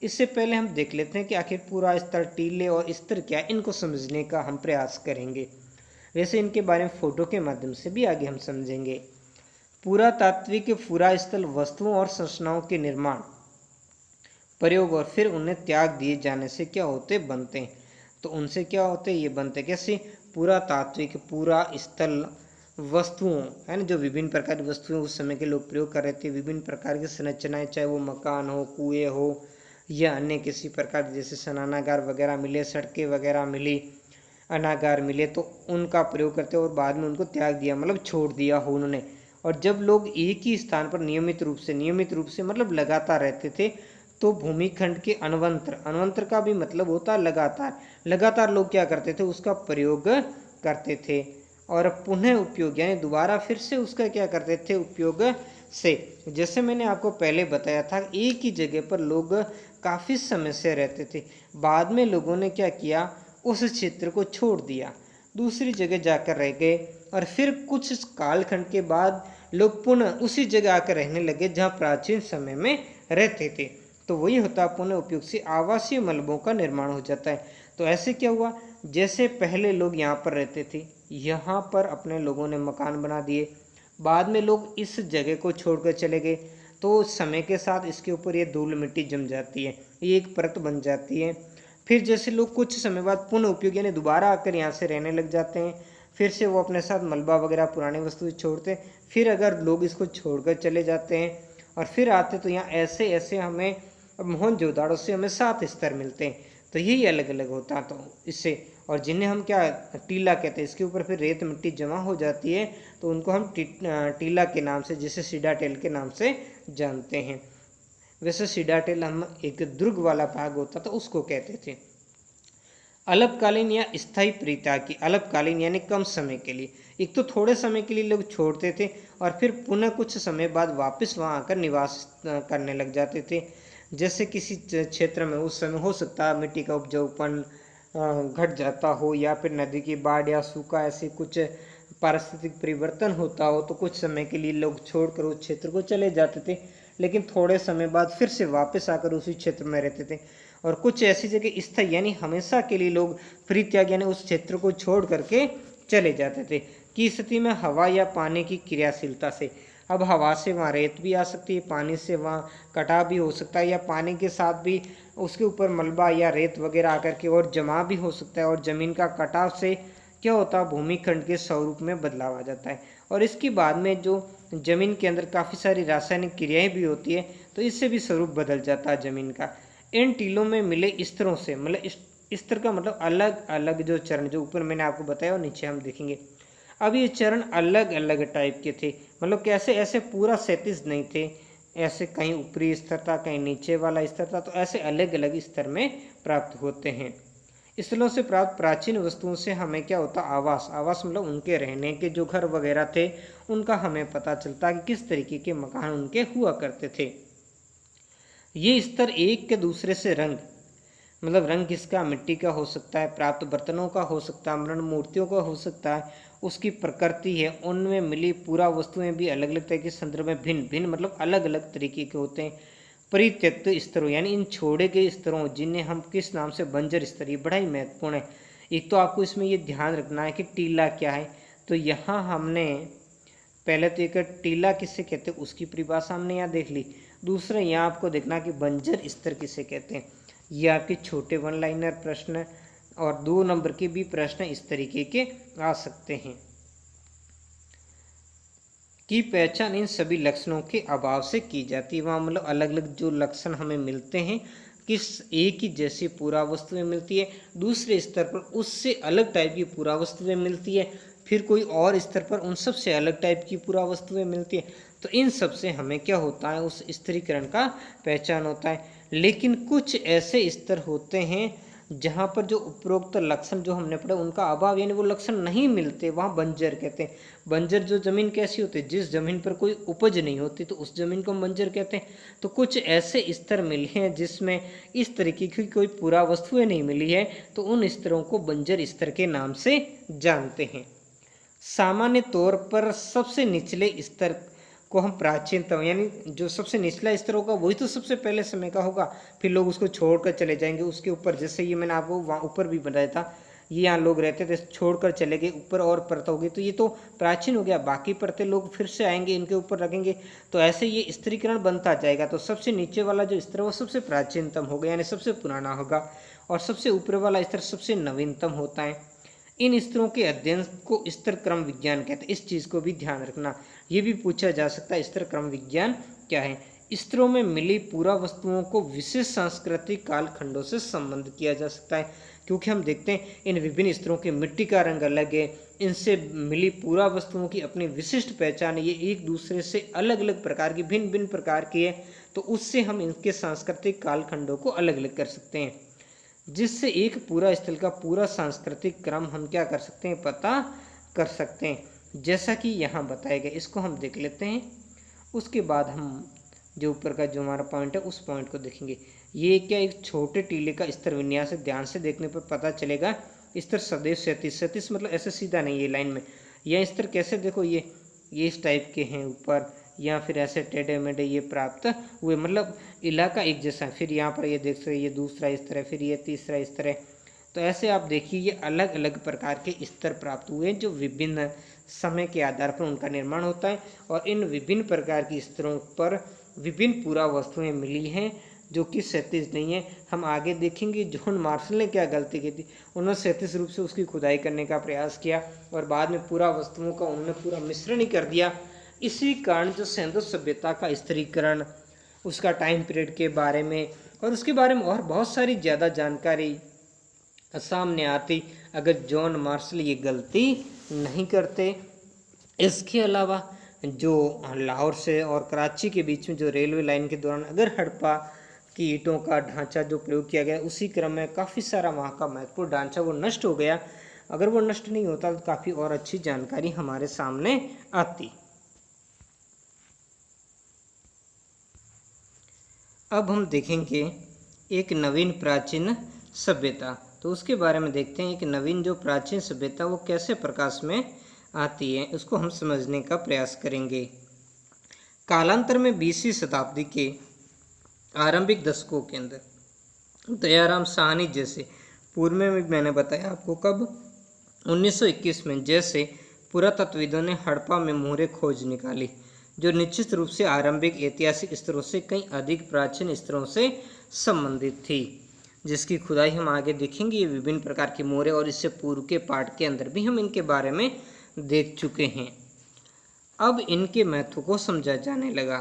इससे पहले हम देख लेते हैं कि आखिर पूरा स्तर, टीले और स्तर क्या, इनको समझने का हम प्रयास करेंगे। वैसे इनके बारे में फोटो के माध्यम से भी आगे हम समझेंगे। पुरातात्विक पूरा स्थल वस्तुओं और संरचनाओं के निर्माण, प्रयोग और फिर उन्हें त्याग दिए जाने से क्या होते बनते हैं। तो उनसे क्या होते ये बनते कैसे, पुरातात्विक पूरा स्थल वस्तुओं है ना, जो विभिन्न प्रकार की वस्तुएं उस समय के लोग प्रयोग कर रहे थे, विभिन्न प्रकार की संरचनाएं, चाहे वो मकान हो, कुएं हो या अन्य किसी प्रकार, जैसे स्नानागार वगैरह मिले, सड़कें वगैरह मिली, अनागार मिले, तो उनका प्रयोग करते और बाद में उनको त्याग दिया, मतलब छोड़ दिया हो उन्होंने। और जब लोग एक ही स्थान पर नियमित रूप से मतलब लगातार रहते थे, तो भूमिखंड के अनवंतर का भी मतलब होता है लगातार लोग क्या करते थे, उसका प्रयोग करते थे और पुनः उपयोग यानी दोबारा फिर से उसका क्या करते थे, उपयोग से। जैसे मैंने आपको पहले बताया था, एक ही जगह पर लोग काफ़ी समय से रहते थे, बाद में लोगों ने क्या किया, उस क्षेत्र को छोड़ दिया, दूसरी जगह जाकर रह गए, और फिर कुछ कालखंड के बाद लोग पुनः उसी जगह आकर रहने लगे जहाँ प्राचीन समय में रहते थे। तो वही होता है पुनः उपयोग से आवासीय मलबों का निर्माण हो जाता है। तो ऐसे क्या हुआ, जैसे पहले लोग यहाँ पर रहते थे, यहाँ पर अपने लोगों ने मकान बना दिए, बाद में लोग इस जगह को छोड़कर चले गए, तो समय के साथ इसके ऊपर ये धूल मिट्टी जम जाती है, ये एक परत बन जाती है। फिर जैसे लोग कुछ समय बाद पुनः उपयोग यानी दोबारा आकर यहाँ से रहने लग जाते हैं, फिर से वो अपने साथ मलबा वगैरह पुरानी वस्तुएं छोड़ते हैं, फिर अगर लोग इसको छोड़कर चले जाते हैं और फिर आते तो यहाँ ऐसे ऐसे हमें मोहनजोदाड़ो से हमें 7 स्तर मिलते हैं। तो यही अलग अलग होता तो इससे, और जिन्हें हम क्या टीला कहते हैं, इसके ऊपर फिर रेत मिट्टी जमा हो जाती है, तो उनको हम टीला के नाम से, जैसे सीडाटेल के नाम से जानते हैं। वैसे सीडाटेल हम एक दुर्ग वाला भाग होता तो उसको कहते थे। अल्पकालीन या स्थायी प्रीता की, अल्पकालीन यानी कम समय के लिए, एक तो थोड़े समय के लिए लोग छोड़ते थे और फिर पुनः कुछ समय बाद वापस वहाँ आकर निवास करने लग जाते थे। जैसे किसी क्षेत्र में उस समय हो सकता है मिट्टी का उपजाऊपन घट जाता हो, या फिर नदी की बाढ़ या सूखा ऐसे कुछ पारिस्थितिक परिवर्तन होता हो, तो कुछ समय के लिए लोग छोड़कर उस क्षेत्र को चले जाते थे, लेकिन थोड़े समय बाद फिर से वापस आकर उसी क्षेत्र में रहते थे। और कुछ ऐसी जगह स्थायी यानी हमेशा के लिए लोग परित्याग यानी उस क्षेत्र को छोड़ करके चले जाते थे, की स्थिति में हवा या पानी की क्रियाशीलता से। अब हवा से वहाँ रेत भी आ सकती है, पानी से वहाँ कटाव भी हो सकता है, या पानी के साथ भी उसके ऊपर मलबा या रेत वगैरह आकर के और जमा भी हो सकता है। और ज़मीन का कटाव से क्या होता है, भूमिखंड के स्वरूप में बदलाव आ जाता है, और इसके बाद में जो जमीन के अंदर काफ़ी सारी रासायनिक क्रियाएं भी होती है, तो इससे भी स्वरूप बदल जाता है जमीन का। इन टीलों में मिले स्तरों से, मतलब स्तर का मतलब अलग अलग जो चरण, जो ऊपर मैंने आपको बताया और नीचे हम देखेंगे। अब ये चरण अलग अलग टाइप के थे, मतलब कैसे, ऐसे पूरा 37 नहीं थे, ऐसे कहीं ऊपरी स्तर था, कहीं नीचे वाला स्तर था, तो ऐसे अलग अलग स्तर में प्राप्त होते हैं। स्थलों से प्राप्त प्राचीन वस्तुओं से हमें क्या होता, आवास, आवास मतलब उनके रहने के जो घर वगैरह थे उनका हमें पता चलता कि किस तरीके के मकान उनके हुआ करते थे। ये स्तर एक के दूसरे से रंग, मतलब रंग किसका, मिट्टी का हो सकता है, प्राप्त बर्तनों का हो सकता है, मृण मूर्तियों का हो सकता है, उसकी प्रकृति है, उनमें मिली पूरा वस्तुएं भी अलग अलग तरह के संदर्भ में भिन्न भिन्न मतलब अलग अलग तरीके के होते हैं। परित्यक्त स्तरों यानी इन छोड़े गए स्तरों, जिन्हें हम किस नाम से, बंजर स्तर, ये बड़ा ही महत्वपूर्ण है। एक तो आपको इसमें ये ध्यान रखना है कि टीला क्या है, तो यहाँ हमने पहले तो एक टीला किससे कहते हैं उसकी परिभाषा हमने यहाँ देख ली। दूसरा यहाँ आपको देखना कि बंजर स्तर किसे कहते हैं। ये आपके छोटे 1 लाइनर प्रश्न और 2 नंबर के भी प्रश्न इस तरीके के आ सकते हैं। की पहचान इन सभी लक्षणों के अभाव से की जाती है। वहाँ मतलब अलग अलग जो लक्षण हमें मिलते हैं, किस एक ही जैसी पूरा वस्तुएं मिलती है, दूसरे स्तर पर उससे अलग टाइप की पूरा वस्तुएं मिलती है, फिर कोई और स्तर पर उन सब से अलग टाइप की पूरा वस्तुएं मिलती है। तो इन सब से हमें क्या होता है, उस स्तरीकरण का पहचान होता है। लेकिन कुछ ऐसे स्तर होते हैं जहाँ पर जो उपरोक्त लक्षण जो हमने पढ़े उनका अभाव यानी वो लक्षण नहीं मिलते, वहाँ बंजर कहते हैं। बंजर जो जमीन कैसी होती है, जिस जमीन पर कोई उपज नहीं होती तो उस जमीन को हम बंजर कहते हैं। तो कुछ ऐसे स्तर मिले हैं जिसमें इस तरीके की कोई पूरा वस्तुएं नहीं मिली है, तो उन स्तरों को बंजर स्तर के नाम से जानते हैं। सामान्य तौर पर सबसे निचले स्तर को हम प्राचीनतम यानी जो सबसे निचला स्तर होगा वही तो सबसे पहले समय का होगा, फिर लोग उसको छोड़कर चले जाएंगे उसके ऊपर। जैसे ये मैंने आपको वहाँ ऊपर भी बताया था, ये यहाँ लोग रहते थे, छोड़कर चले गए, ऊपर और परत होगी, तो ये तो प्राचीन हो गया, बाकी परतें लोग फिर से आएंगे इनके ऊपर रखेंगे, तो ऐसे ये स्तरीकरण बनता जाएगा। तो सबसे नीचे वाला जो स्तर है वो सबसे प्राचीनतम होगा यानी सबसे पुराना होगा, और सबसे ऊपर वाला स्तर सबसे नवीनतम होता है। इन स्तरों के अध्ययन को स्तर क्रम विज्ञान कहते हैं। इस चीज़ को भी ध्यान रखना, ये भी पूछा जा सकता है स्तर क्रम विज्ञान क्या है। स्तरों में मिली पूरा वस्तुओं को विशेष सांस्कृतिक कालखंडों से संबंध किया जा सकता है, क्योंकि हम देखते हैं इन विभिन्न स्तरों के मिट्टी का रंग अलग है, इनसे मिली पूरा वस्तुओं की अपनी विशिष्ट पहचान है, ये एक दूसरे से अलग अलग प्रकार की भिन्न भिन्न प्रकार की है, तो उससे हम इनके सांस्कृतिक कालखंडों को अलग अलग कर सकते हैं, जिससे एक पूरा स्थल का पूरा सांस्कृतिक क्रम हम क्या कर सकते हैं, पता कर सकते हैं, जैसा कि यहाँ बताया गया। इसको हम देख लेते हैं, उसके बाद हम जो ऊपर का जो हमारा पॉइंट है उस पॉइंट को देखेंगे। ये क्या एक छोटे टीले का स्तर विन्यास है, ध्यान से देखने पर पता चलेगा। स्तर सदैव क्षैतिज, क्षैतिज मतलब ऐसे सीधा नहीं है लाइन में। यह स्तर कैसे देखो, ये इस टाइप के हैं ऊपर, या फिर ऐसे टेढ़े मेढ़े ये प्राप्त हुए, मतलब इलाका एक जैसा। फिर यहाँ पर ये देख सकते, ये दूसरा स्तर है, फिर ये तीसरा स्तर है। तो ऐसे आप देखिए ये अलग अलग प्रकार के स्तर प्राप्त हुए हैं, जो विभिन्न समय के आधार पर उनका निर्माण होता है। और इन विभिन्न प्रकार के स्तरों पर विभिन्न पुरा वस्तुएं मिली हैं, जो कि क्षैतिज नहीं है। हम आगे देखेंगे जॉन मार्शल ने क्या गलती की थी। उन्होंने क्षैतिज रूप से उसकी खुदाई करने का प्रयास किया और बाद में पूरा वस्तुओं का उन्होंने पूरा मिश्रण ही कर दिया। इसी कारण जो सिंधु सभ्यता का स्तरीकरण, उसका टाइम पीरियड के बारे में और उसके बारे में और बहुत सारी ज़्यादा जानकारी सामने आती अगर जॉन मार्शल ये गलती नहीं करते। इसके अलावा जो लाहौर से और कराची के बीच में जो रेलवे लाइन के दौरान अगर हड़प्पा की ईंटों का ढांचा जो प्रयोग किया गया, उसी क्रम में काफ़ी सारा वहाँ का महत्वपूर्ण ढांचा वो नष्ट हो गया। अगर वो नष्ट नहीं होता तो काफ़ी और अच्छी जानकारी हमारे सामने आती। अब हम देखेंगे एक नवीन प्राचीन सभ्यता, तो उसके बारे में देखते हैं। एक नवीन जो प्राचीन सभ्यता वो कैसे प्रकाश में आती है, उसको हम समझने का प्रयास करेंगे। कालांतर में 20वीं शताब्दी के आरंभिक दशकों के अंदर दयाराम साहनी जैसे, पूर्व में भी मैंने बताया आपको कब, 1921 में, जैसे पुरातत्वविदों ने हड़प्पा में मोहरें खोज निकाली, जो निश्चित रूप से आरंभिक ऐतिहासिक स्तरों से कई अधिक प्राचीन स्तरों से संबंधित थी, जिसकी खुदाई हम आगे देखेंगे। ये विभिन्न प्रकार की मोहरें और इससे पूर्व के पाठ के अंदर भी हम इनके बारे में देख चुके हैं। अब इनके महत्व को समझा जाने लगा,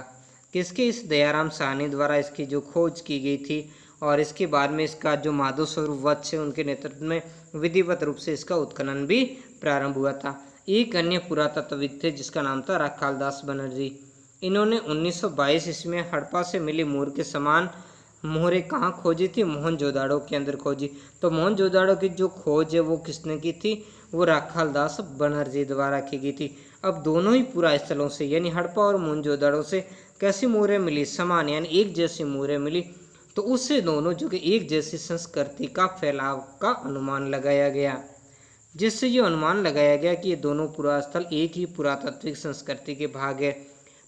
किसके, इस दयाराम साहनी द्वारा इसकी जो खोज की गई थी। और इसके बाद में इसका जो माधव स्वरूप वत्स है उनके नेतृत्व में विधिवत रूप से इसका उत्खनन भी प्रारंभ हुआ था। एक अन्य पुरातत्वविद थे जिसका नाम था राखालदास बनर्जी। इन्होंने 1922 ईस्वी में हड़प्पा से मिली मोहर के समान मोहरें कहाँ खोजी थी, मोहनजोदाड़ो के अंदर खोजी। तो मोहनजोदाड़ो की जो खोज है वो किसने की थी, वो राखालदास बनर्जी द्वारा की गई थी। अब दोनों ही पुरा स्थलों से यानी हड़प्पा और मोहनजोदाड़ो से कैसी मोहरें मिली, समान यानी एक जैसी मोहरें मिली। तो उससे दोनों जो कि एक जैसी संस्कृति का फैलाव का अनुमान लगाया गया, जिससे ये अनुमान लगाया गया कि ये दोनों पुरास्थल एक ही पुरातात्विक संस्कृति के भाग है।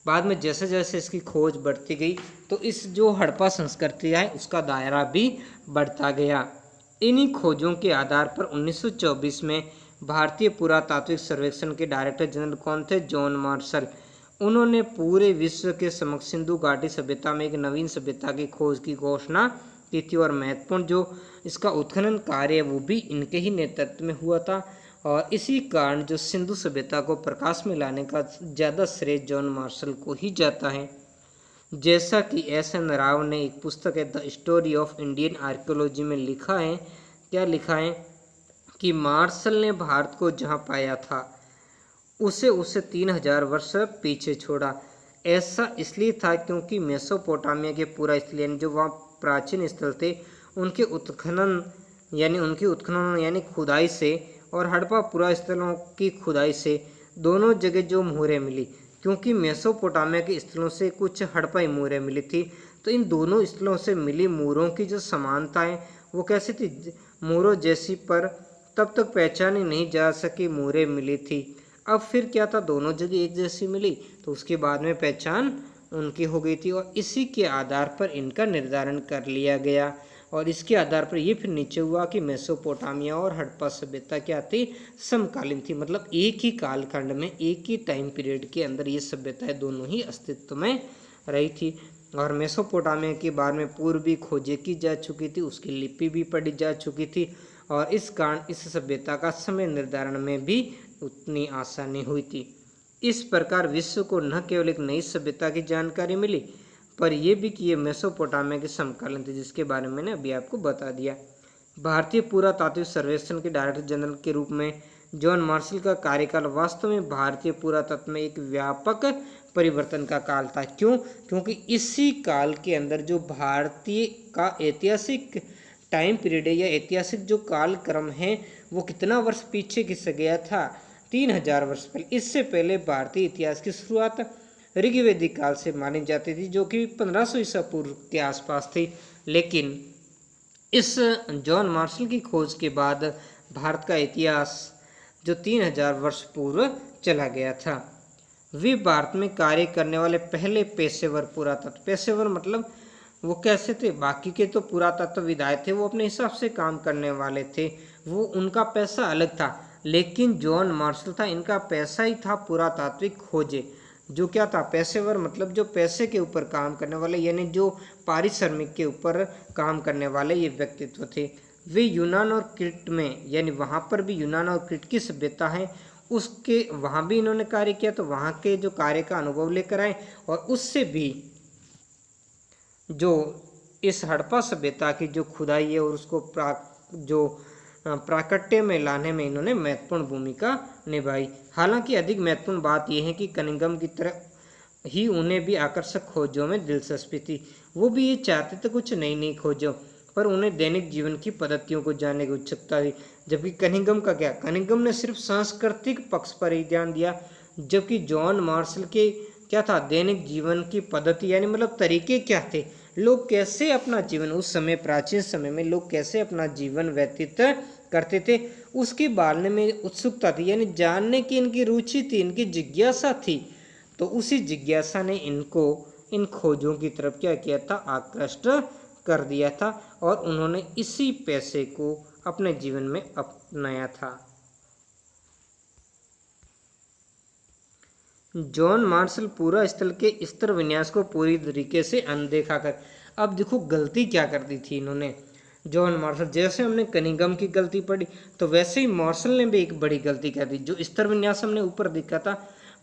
बाद में जैसे जैसे इसकी खोज बढ़ती गई तो इस जो हड़प्पा संस्कृति है उसका दायरा भी बढ़ता गया। इन्हीं खोजों के आधार पर 1924 में भारतीय पुरातात्विक सर्वेक्षण के डायरेक्टर जनरल कौन थे, जॉन मार्शल। उन्होंने पूरे विश्व के समक्ष सिंधु घाटी सभ्यता में एक नवीन सभ्यता की खोज की घोषणा की थी। और महत्वपूर्ण जो इसका उत्खनन कार्य वो भी इनके ही नेतृत्व में हुआ था। और इसी कारण जो सिंधु सभ्यता को प्रकाश में लाने का ज़्यादा श्रेय जॉन मार्शल को ही जाता है। जैसा कि एस.एन. राव ने एक पुस्तक है the story of Indian archaeology में लिखा है, क्या लिखा है कि मार्शल ने भारत को जहाँ पाया था उसे 3000 वर्ष पीछे छोड़ा। ऐसा इसलिए था क्योंकि मेसोपोटामिया के पूरा स्थल यानी जो वहाँ प्राचीन स्थल थे उनके उत्खनन यानी खुदाई से और हड़प्पा पुरा स्थलों की खुदाई से दोनों जगह जो मोहरें मिली, क्योंकि मेसोपोटामिया के स्थलों से कुछ हड़प्पाई मोहरें मिली थी, तो इन दोनों स्थलों से मिली मोहरों की जो समानता है वो कैसी थी, मोहरों जैसी, पर तब तक पहचानी नहीं जा सकी मोहरें मिली थी। अब फिर क्या था, दोनों जगह एक जैसी मिली तो उसके बाद में पहचान उनकी हो गई थी और इसी के आधार पर इनका निर्धारण कर लिया गया। और इसके आधार पर ये फिर नीचे हुआ कि मेसोपोटामिया और हड़प्पा सभ्यता क्या थी, समकालीन थी, मतलब एक ही कालखंड में एक ही टाइम पीरियड के अंदर ये सभ्यताएं दोनों ही अस्तित्व में रही थी। और मेसोपोटामिया के बारे में पूर्व भी खोजें की जा चुकी थी, उसकी लिपि भी पढ़ी जा चुकी थी और इस कारण इस सभ्यता का समय निर्धारण में भी उतनी आसानी हुई थी। इस प्रकार विश्व को न केवल एक नई सभ्यता की जानकारी मिली पर यह भी कि ये मेसोपोटामिया के समकालीन थे, जिसके बारे में मैंने अभी आपको बता दिया। भारतीय पुरातात्विक सर्वेक्षण के डायरेक्टर जनरल के रूप में जॉन मार्शल का कार्यकाल वास्तव में भारतीय पुरातत्व में एक व्यापक परिवर्तन का काल था। क्यों? क्योंकि इसी काल के अंदर जो भारतीय का ऐतिहासिक टाइम पीरियड है या ऐतिहासिक जो कालक्रम है वो कितना वर्ष पीछे खिसक गया था, 3000 वर्ष पहले। इससे पहले भारतीय इतिहास की शुरुआत ऋग्वेदिक काल से मानी जाती थी, जो कि 1500 ईसा पूर्व के आसपास थी। लेकिन इस जॉन मार्शल की खोज के बाद भारत का इतिहास जो 3000 वर्ष पूर्व चला गया था। वे भारत में कार्य करने वाले पहले पेशेवर पुरातत्व, पेशेवर मतलब वो कैसे थे, बाकी के तो पुरातत्वविदाएं थे, वो अपने हिसाब से काम करने वाले थे, वो उनका पैसा अलग था। लेकिन जॉन मार्शल था, इनका पैसा ही था पुरातात्विक खोजे। जो क्या था, पेशेवर मतलब जो पैसे के ऊपर काम करने वाले, यानी जो पारिश्रमिक के ऊपर काम करने वाले ये व्यक्तित्व थे। वे यूनान और क्रीट में, यानी वहाँ पर भी यूनान और क्रीट की सभ्यता है उसके वहाँ भी इन्होंने कार्य किया, तो वहाँ के जो कार्य का अनुभव लेकर आए और उससे भी जो इस हड़प्पा सभ्यता की जो खुदाई है और उसको प्राकट्य में लाने में इन्होंने महत्वपूर्ण भूमिका निभाई। हालांकि अधिक महत्वपूर्ण बात यह है कि कनिंघम की तरह ही उन्हें भी आकर्षक खोजों में दिलचस्पी थी। वो भी ये चाहते थे कुछ नई नई खोजों, पर उन्हें दैनिक जीवन की पद्धतियों को जानने की उत्सुकता थी। जबकि कनिंघम का क्या, कनिंघम ने सिर्फ सांस्कृतिक पक्ष पर ही ध्यान दिया, जबकि जॉन मार्शल के क्या था, दैनिक जीवन की पद्धति, यानी मतलब तरीके क्या थे, लोग कैसे अपना जीवन, उस समय प्राचीन समय में लोग कैसे अपना जीवन व्यतीत करते थे, उसके बारे में उत्सुकता थी, यानी जानने की इनकी रुचि थी, इनकी जिज्ञासा थी। तो उसी जिज्ञासा ने इनको इन खोजों की तरफ क्या किया था, आकृष्ट कर दिया था, और उन्होंने इसी पैसे को अपने जीवन में अपनाया था। जॉन मार्शल पूरा स्थल के स्तर विन्यास को पूरी तरीके से अनदेखा कर, अब देखो गलती क्या कर दी थी इन्होंने जॉन मार्शल, जैसे हमने कनिंघम की गलती पढ़ी तो वैसे ही मार्शल ने भी एक बड़ी गलती कर दी। जो स्तर विन्यास हमने ऊपर देखा था,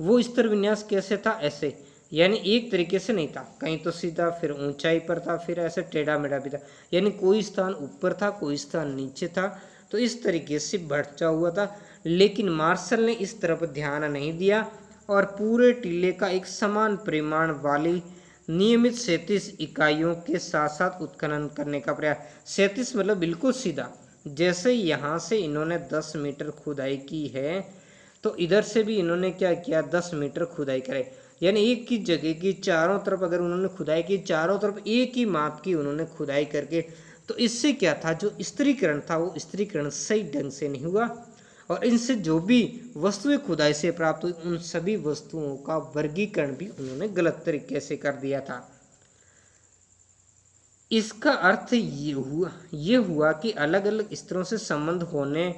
वो स्तर विन्यास कैसे था, ऐसे, यानी एक तरीके से नहीं था, कहीं तो सीधा, फिर ऊंचाई पर था, फिर ऐसे टेढ़ा मेढ़ा भी था, यानी कोई स्थान ऊपर था, कोई स्थान नीचे था, तो इस तरीके से बढ़ता हुआ था। लेकिन मार्शल ने इस तरफ ध्यान नहीं दिया और पूरे टीले का एक समान परिमाण वाली नियमित 37 इकाइयों के साथ साथ उत्खनन करने का प्रयास। 37 मतलब बिल्कुल सीधा, जैसे यहाँ से इन्होंने 10 मीटर खुदाई की है, तो इधर से भी इन्होंने क्या किया, 10 मीटर खुदाई करे, यानी एक की जगह की चारों तरफ अगर उन्होंने खुदाई की, चारों तरफ एक ही माप की उन्होंने खुदाई करके, तो इससे क्या था, जो स्त्रीकरण था वो स्त्रीकरण सही ढंग से नहीं हुआ, और इनसे जो भी वस्तुएं खुदाई से प्राप्त हुई उन सभी वस्तुओं का वर्गीकरण भी उन्होंने गलत तरीके से कर दिया था। इसका अर्थ ये हुआ कि अलग अलग स्तरों से संबंध होने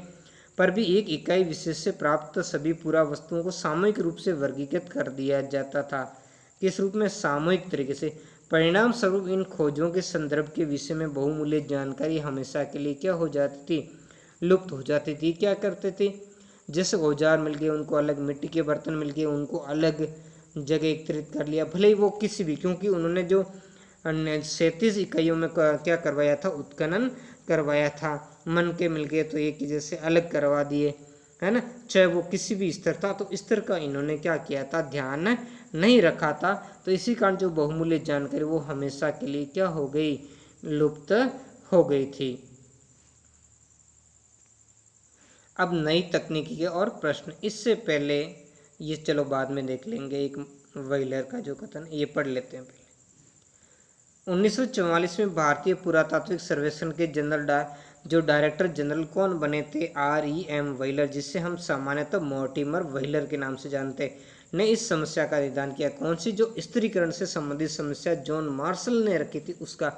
पर भी एक इकाई विशेष से प्राप्त सभी पूरा वस्तुओं को सामूहिक रूप से वर्गीकृत कर दिया जाता था। किस रूप में, सामूहिक तरीके से। परिणाम स्वरूप इन खोजों के संदर्भ के विषय में बहुमूल्य जानकारी हमेशा के लिए क्या हो जाती थी, लुप्त हो जाती थी। क्या करते थे, जैसे औजार मिल गए उनको अलग, मिट्टी के बर्तन मिल गए उनको अलग जगह एकत्रित कर लिया, भले ही वो किसी भी, क्योंकि उन्होंने जो 37 इकाइयों में क्या करवाया था, उत्खनन करवाया था। मन के मिल गए तो एक ही जैसे अलग करवा दिए, है ना, चाहे वो किसी भी स्तर था, तो स्तर का इन्होंने क्या किया था, ध्यान नहीं रखा था। तो इसी कारण जो बहुमूल्य जानकारी वो हमेशा के लिए क्या हो गई, लुप्त हो गई थी। अब नई तकनीकी के और प्रश्न, इससे पहले ये चलो बाद में देख लेंगे, एक व्हीलर का जो कथन ये पढ़ लेते हैं पहले। 1944 में भारतीय पुरातात्विक सर्वेक्षण के जो डायरेक्टर जनरल कौन बने थे, REM व्हीलर, जिसे हम सामान्यतः मॉर्टिमर व्हीलर के नाम से जानते हैं, ने इस समस्या का निदान किया। कौन सी, जो स्त्रीकरण से संबंधित समस्या जॉन मार्शल ने रखी थी उसका।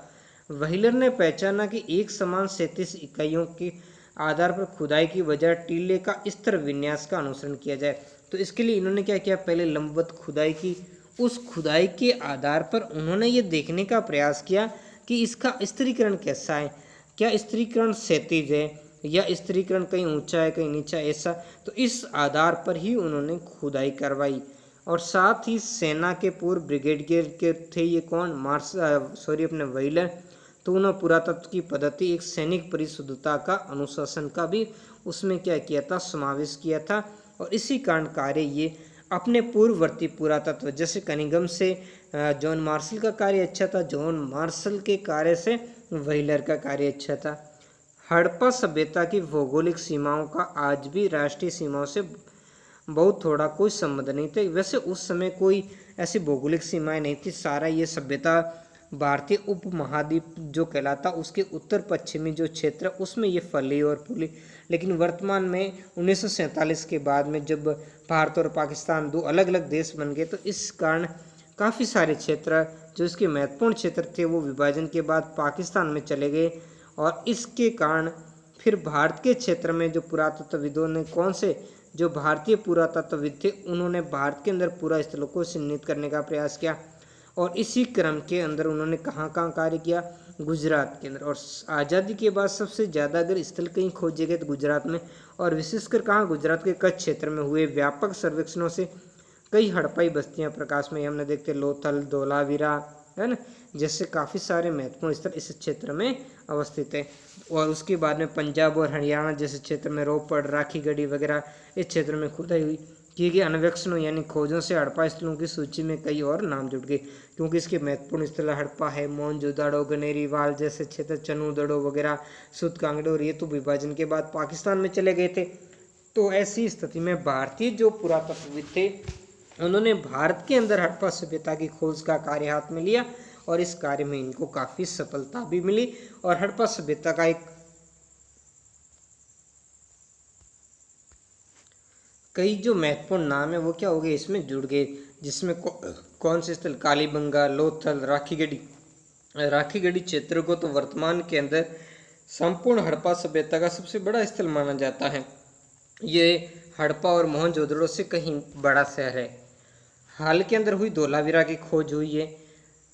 व्हीलर ने पहचाना कि एक समान 37 इकाइयों के आधार पर खुदाई की बजाय टीले का स्तर विन्यास का अनुसरण किया जाए। तो इसके लिए इन्होंने क्या किया, पहले लंबवत खुदाई की, उस खुदाई के आधार पर उन्होंने ये देखने का प्रयास किया कि इसका स्त्रीकरण कैसा है, क्या स्त्रीकरण क्षैतिज है या स्त्रीकरण कहीं ऊंचा है कहीं नीचा, ऐसा। तो इस आधार पर ही उन्होंने खुदाई करवाई। और साथ ही सेना के पूर्व ब्रिगेडियर के थे ये कौन, अपने व्हीलर, तो उन्होंने पुरातत्व की पद्धति, एक सैनिक परिशुद्धता का अनुशासन का भी उसमें क्या किया था, समावेश किया था। और इसी कारण कार्य ये अपने पूर्ववर्ती पुरातत्व, जैसे कनिंघम से जॉन मार्शल का कार्य अच्छा था, जॉन मार्शल के कार्य से व्हीलर का कार्य अच्छा था। हड़प्पा सभ्यता की भौगोलिक सीमाओं का आज भी राष्ट्रीय सीमाओं से बहुत थोड़ा, कोई संबंध नहीं थे। वैसे उस समय कोई ऐसी भौगोलिक सीमाएं नहीं थी, सारा ये सभ्यता भारतीय उपमहाद्वीप जो कहलाता उसके उत्तर पश्चिमी जो क्षेत्र उसमें ये फली और फूली। लेकिन वर्तमान में 1947 के बाद में जब भारत और पाकिस्तान दो अलग अलग देश बन गए, तो इस कारण काफ़ी सारे क्षेत्र जो इसके महत्वपूर्ण क्षेत्र थे वो विभाजन के बाद पाकिस्तान में चले गए। और इसके कारण फिर भारत के क्षेत्र में जो पुरातत्वविदों ने जो भारतीय पुरातत्वविद थे उन्होंने भारत के अंदर पूरा स्थलों को चिन्हित करने का प्रयास किया। और इसी क्रम के अंदर उन्होंने कहाँ कहाँ कार्य किया, गुजरात के अंदर। और आज़ादी के बाद सबसे ज़्यादा अगर स्थल कहीं खोजे गए तो गुजरात में, और विशेषकर कहाँ, गुजरात के कच्छ क्षेत्र में हुए व्यापक सर्वेक्षणों से कई हड़प्पाई बस्तियां प्रकाश में हमने देखते, लोथल, धोलावीरा, है ना, जैसे काफ़ी सारे महत्वपूर्ण स्थल इस क्षेत्र में अवस्थित है। और उसके बाद में पंजाब और हरियाणा जैसे क्षेत्र में रोपड़, राखीगढ़ी वगैरह इस क्षेत्र में खुदाई हुई किए गए अन्वेषणों यानी खोजों से हड़प्पा स्थलों की सूची में कई और नाम जुड़ गए, क्योंकि इसके महत्वपूर्ण स्थल हड़प्पा है, मोहनजोदाड़ो, गनेरीवाल जैसे क्षेत्र, चनूदड़ो वगैरह, सुतकांगड़ो, और ये तो विभाजन के बाद पाकिस्तान में चले गए थे। तो ऐसी स्थिति में भारतीय जो पुरातत्वविद थे उन्होंने भारत के अंदर हड़प्पा सभ्यता की खोज का कार्य हाथ में लिया, और इस कार्य में इनको काफ़ी सफलता भी मिली। और हड़प्पा सभ्यता का एक कई जो महत्वपूर्ण नाम है वो क्या हो गए, इसमें जुड़ गए, जिसमें कौन से स्थल, कालीबंगा, लोथल, राखीगढ़ी क्षेत्र को तो वर्तमान के अंदर संपूर्ण हड़प्पा सभ्यता का सबसे बड़ा स्थल माना जाता है। ये हड़प्पा और मोहनजोदड़ो से कहीं बड़ा शहर है। हाल के अंदर हुई धोलावीरा की खोज हुई है,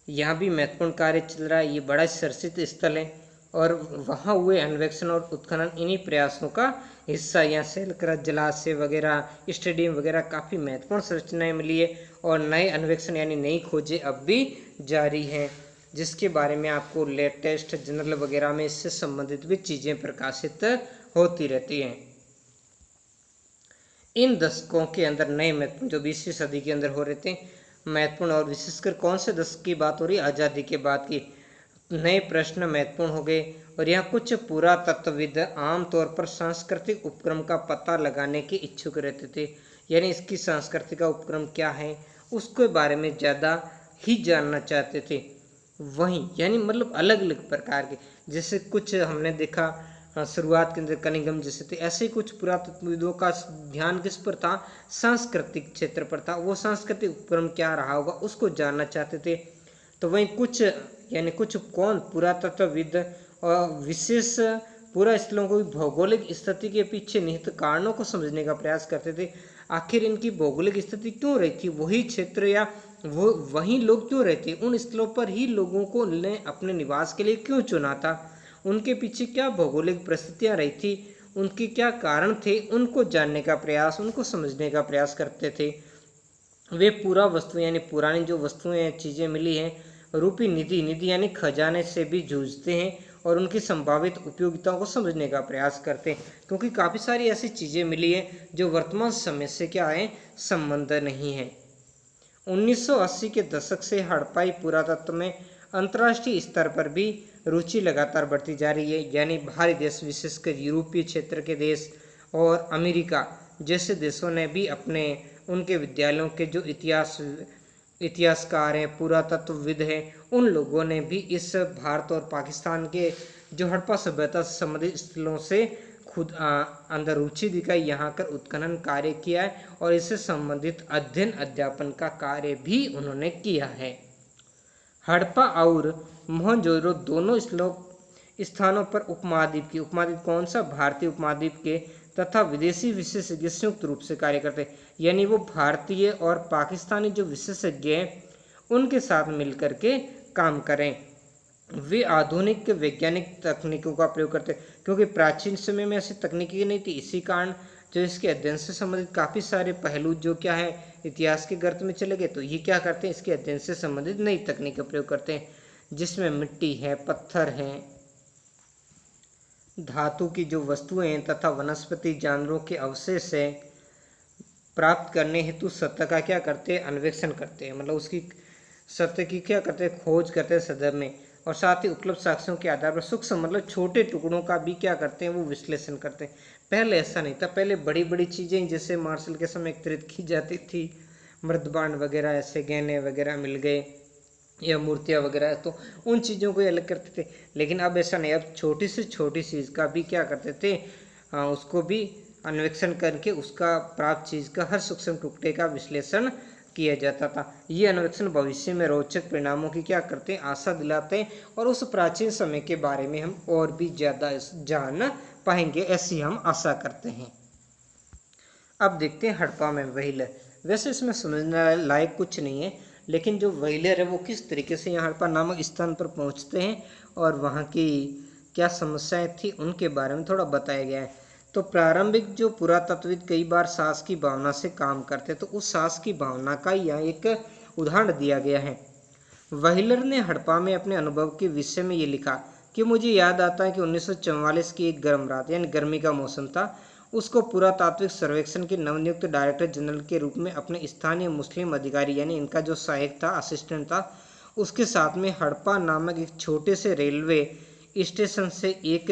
यहाँ भी महत्वपूर्ण कार्य चल रहा है। ये बड़ा चर्चित स्थल है और वहाँ हुए अन्वेषण और उत्खनन इन्हीं प्रयासों का हिस्सा। यहाँ शैलकृत, जलाशय वगैरह, स्टेडियम वगैरह काफ़ी महत्वपूर्ण संरचनाएं मिली है, और नए अन्वेषण यानी नई खोजें अब भी जारी हैं, जिसके बारे में आपको लेटेस्ट जर्नल वगैरह में इससे संबंधित भी चीज़ें प्रकाशित होती रहती हैं। इन दशकों के अंदर नए महत्वपूर्ण जो 20वीं सदी के अंदर हो रहे थे महत्वपूर्ण, और विशेषकर कौन से दशक की बात हो रही है, आज़ादी के बाद की, नए प्रश्न महत्वपूर्ण हो गए। और यहाँ कुछ पुरातत्वविद आमतौर पर सांस्कृतिक उपक्रम का पता लगाने के इच्छुक रहते थे, यानी इसकी संस्कृति का उपक्रम क्या है उसके बारे में ज़्यादा ही जानना चाहते थे। वहीं यानी मतलब अलग अलग प्रकार के, जैसे कुछ हमने देखा शुरुआत के अंदर कनिंगम जैसे थे, ऐसे कुछ पुरातत्वविदों का ध्यान किस पर था, सांस्कृतिक क्षेत्र पर था। वो सांस्कृतिक उपक्रम क्या रहा होगा उसको जानना चाहते थे। तो वहीं कुछ कौन पुरातत्वविद और विशेष पूरा स्थलों को भौगोलिक स्थिति के पीछे निहित कारणों को समझने का प्रयास करते थे। आखिर इनकी भौगोलिक स्थिति क्यों रही थी, वही क्षेत्र या वो वही लोग क्यों रहते, उन स्थलों पर ही लोगों को ने अपने निवास के लिए क्यों चुना था, उनके पीछे क्या भौगोलिक परिस्थितियाँ रही थी, उनके क्या कारण थे, उनको जानने का प्रयास, उनको समझने का प्रयास करते थे। वे पूरा वस्तु यानी पुरानी जो वस्तुएं चीज़ें मिली हैं रूपी निधि यानी खजाने से भी जूझते हैं और उनकी संभावित उपयोगिताओं को समझने का प्रयास करते हैं, क्योंकि काफ़ी सारी ऐसी चीज़ें मिली हैं जो वर्तमान समय से क्या है, संबंध नहीं है। 1980 के दशक से हड़प्पाई पुरातत्व में अंतर्राष्ट्रीय स्तर पर भी रुचि लगातार बढ़ती जा रही है, यानी बाहरी देश विशेषकर यूरोपीय क्षेत्र के देश और अमेरिका जैसे देशों ने भी अपने उनके विद्यालयों के जो इतिहासकार हैं, पुरातत्वविद हैं, उन लोगों ने भी इस भारत और पाकिस्तान के जो हड़प्पा सभ्यता से संबंधित स्थलों से खुद अंदर रुचि दिखाई, यहाँ कर उत्खनन कार्य किया है और इससे संबंधित अध्ययन अध्यापन का कार्य भी उन्होंने किया है। हड़प्पा और मोहनजोदड़ो दोनों स्थानों पर उपमहाद्वीप कौन सा, भारतीय उपमहाद्वीप के तथा विदेशी विशेषज्ञ संयुक्त रूप से कार्य करते हैं, यानी वो भारतीय और पाकिस्तानी जो विशेषज्ञ हैं उनके साथ मिलकर के काम करें। वे आधुनिक वैज्ञानिक तकनीकों का प्रयोग करते हैं, क्योंकि प्राचीन समय में ऐसी तकनीकी नहीं थी, इसी कारण जो इसके अध्ययन से संबंधित काफ़ी सारे पहलू जो क्या है इतिहास के गर्त में चले गए। तो ये क्या करते हैं, इसके अध्ययन से संबंधित नई तकनीक का प्रयोग करते हैं, जिसमें मिट्टी है, पत्थर हैं, धातु की जो वस्तुएं हैं तथा वनस्पति जानवरों के अवशेष है प्राप्त करने हेतु सतह का क्या करते हैं, अन्वेषण करते हैं, मतलब उसकी सतह की क्या करते हैं, खोज करते हैं सतह में। और साथ ही उपलब्ध साक्ष्यों के आधार पर सूक्ष्म मतलब छोटे टुकड़ों का भी क्या करते हैं वो विश्लेषण करते हैं। पहले ऐसा नहीं था, पहले बड़ी बड़ी चीज़ें जैसे मार्शल के समय एकत्रित की जाती थी, मृदबांड वगैरह ऐसे गहने वगैरह मिल गए या मूर्तियाँ वगैरह, तो उन चीज़ों को अलग करते थे। लेकिन अब ऐसा नहीं, अब छोटी से छोटी चीज़ का भी क्या करते थे, उसको भी अन्वेषण करके उसका प्राप्त चीज़ का हर सूक्ष्म टुकड़े का विश्लेषण किया जाता था। ये अन्वेषण भविष्य में रोचक परिणामों की क्या करते हैं, आशा दिलाते हैं और उस प्राचीन समय के बारे में हम और भी ज़्यादा जान पाएंगे, ऐसी हम आशा करते हैं। अब देखते हैं हड़प्पा में व्हीलर। वैसे इसमें समझने लायक कुछ नहीं है, लेकिन जो व्हीलर है वो किस तरीके से यहाँ हड़प्पा नामक स्थान पर पहुँचते हैं और वहाँ की क्या समस्याएं थी उनके बारे में थोड़ा बताया गया है। तो प्रारंभिक जो पुरातत्वविद कई बार साहस की भावना से काम करते, तो उस साहस की भावना का यहाँ एक उदाहरण दिया गया है। व्हीलर ने हड़प्पा में अपने अनुभव के विषय में ये लिखा कि मुझे याद आता है कि 1944 की एक गर्म रात यानी गर्मी का मौसम था। उसको पुरातात्विक सर्वेक्षण के नवनियुक्त डायरेक्टर जनरल के रूप में अपने स्थानीय मुस्लिम अधिकारी यानी इनका जो सहायक था, असिस्टेंट था, उसके साथ में हड़प्पा नामक एक छोटे से रेलवे स्टेशन से एक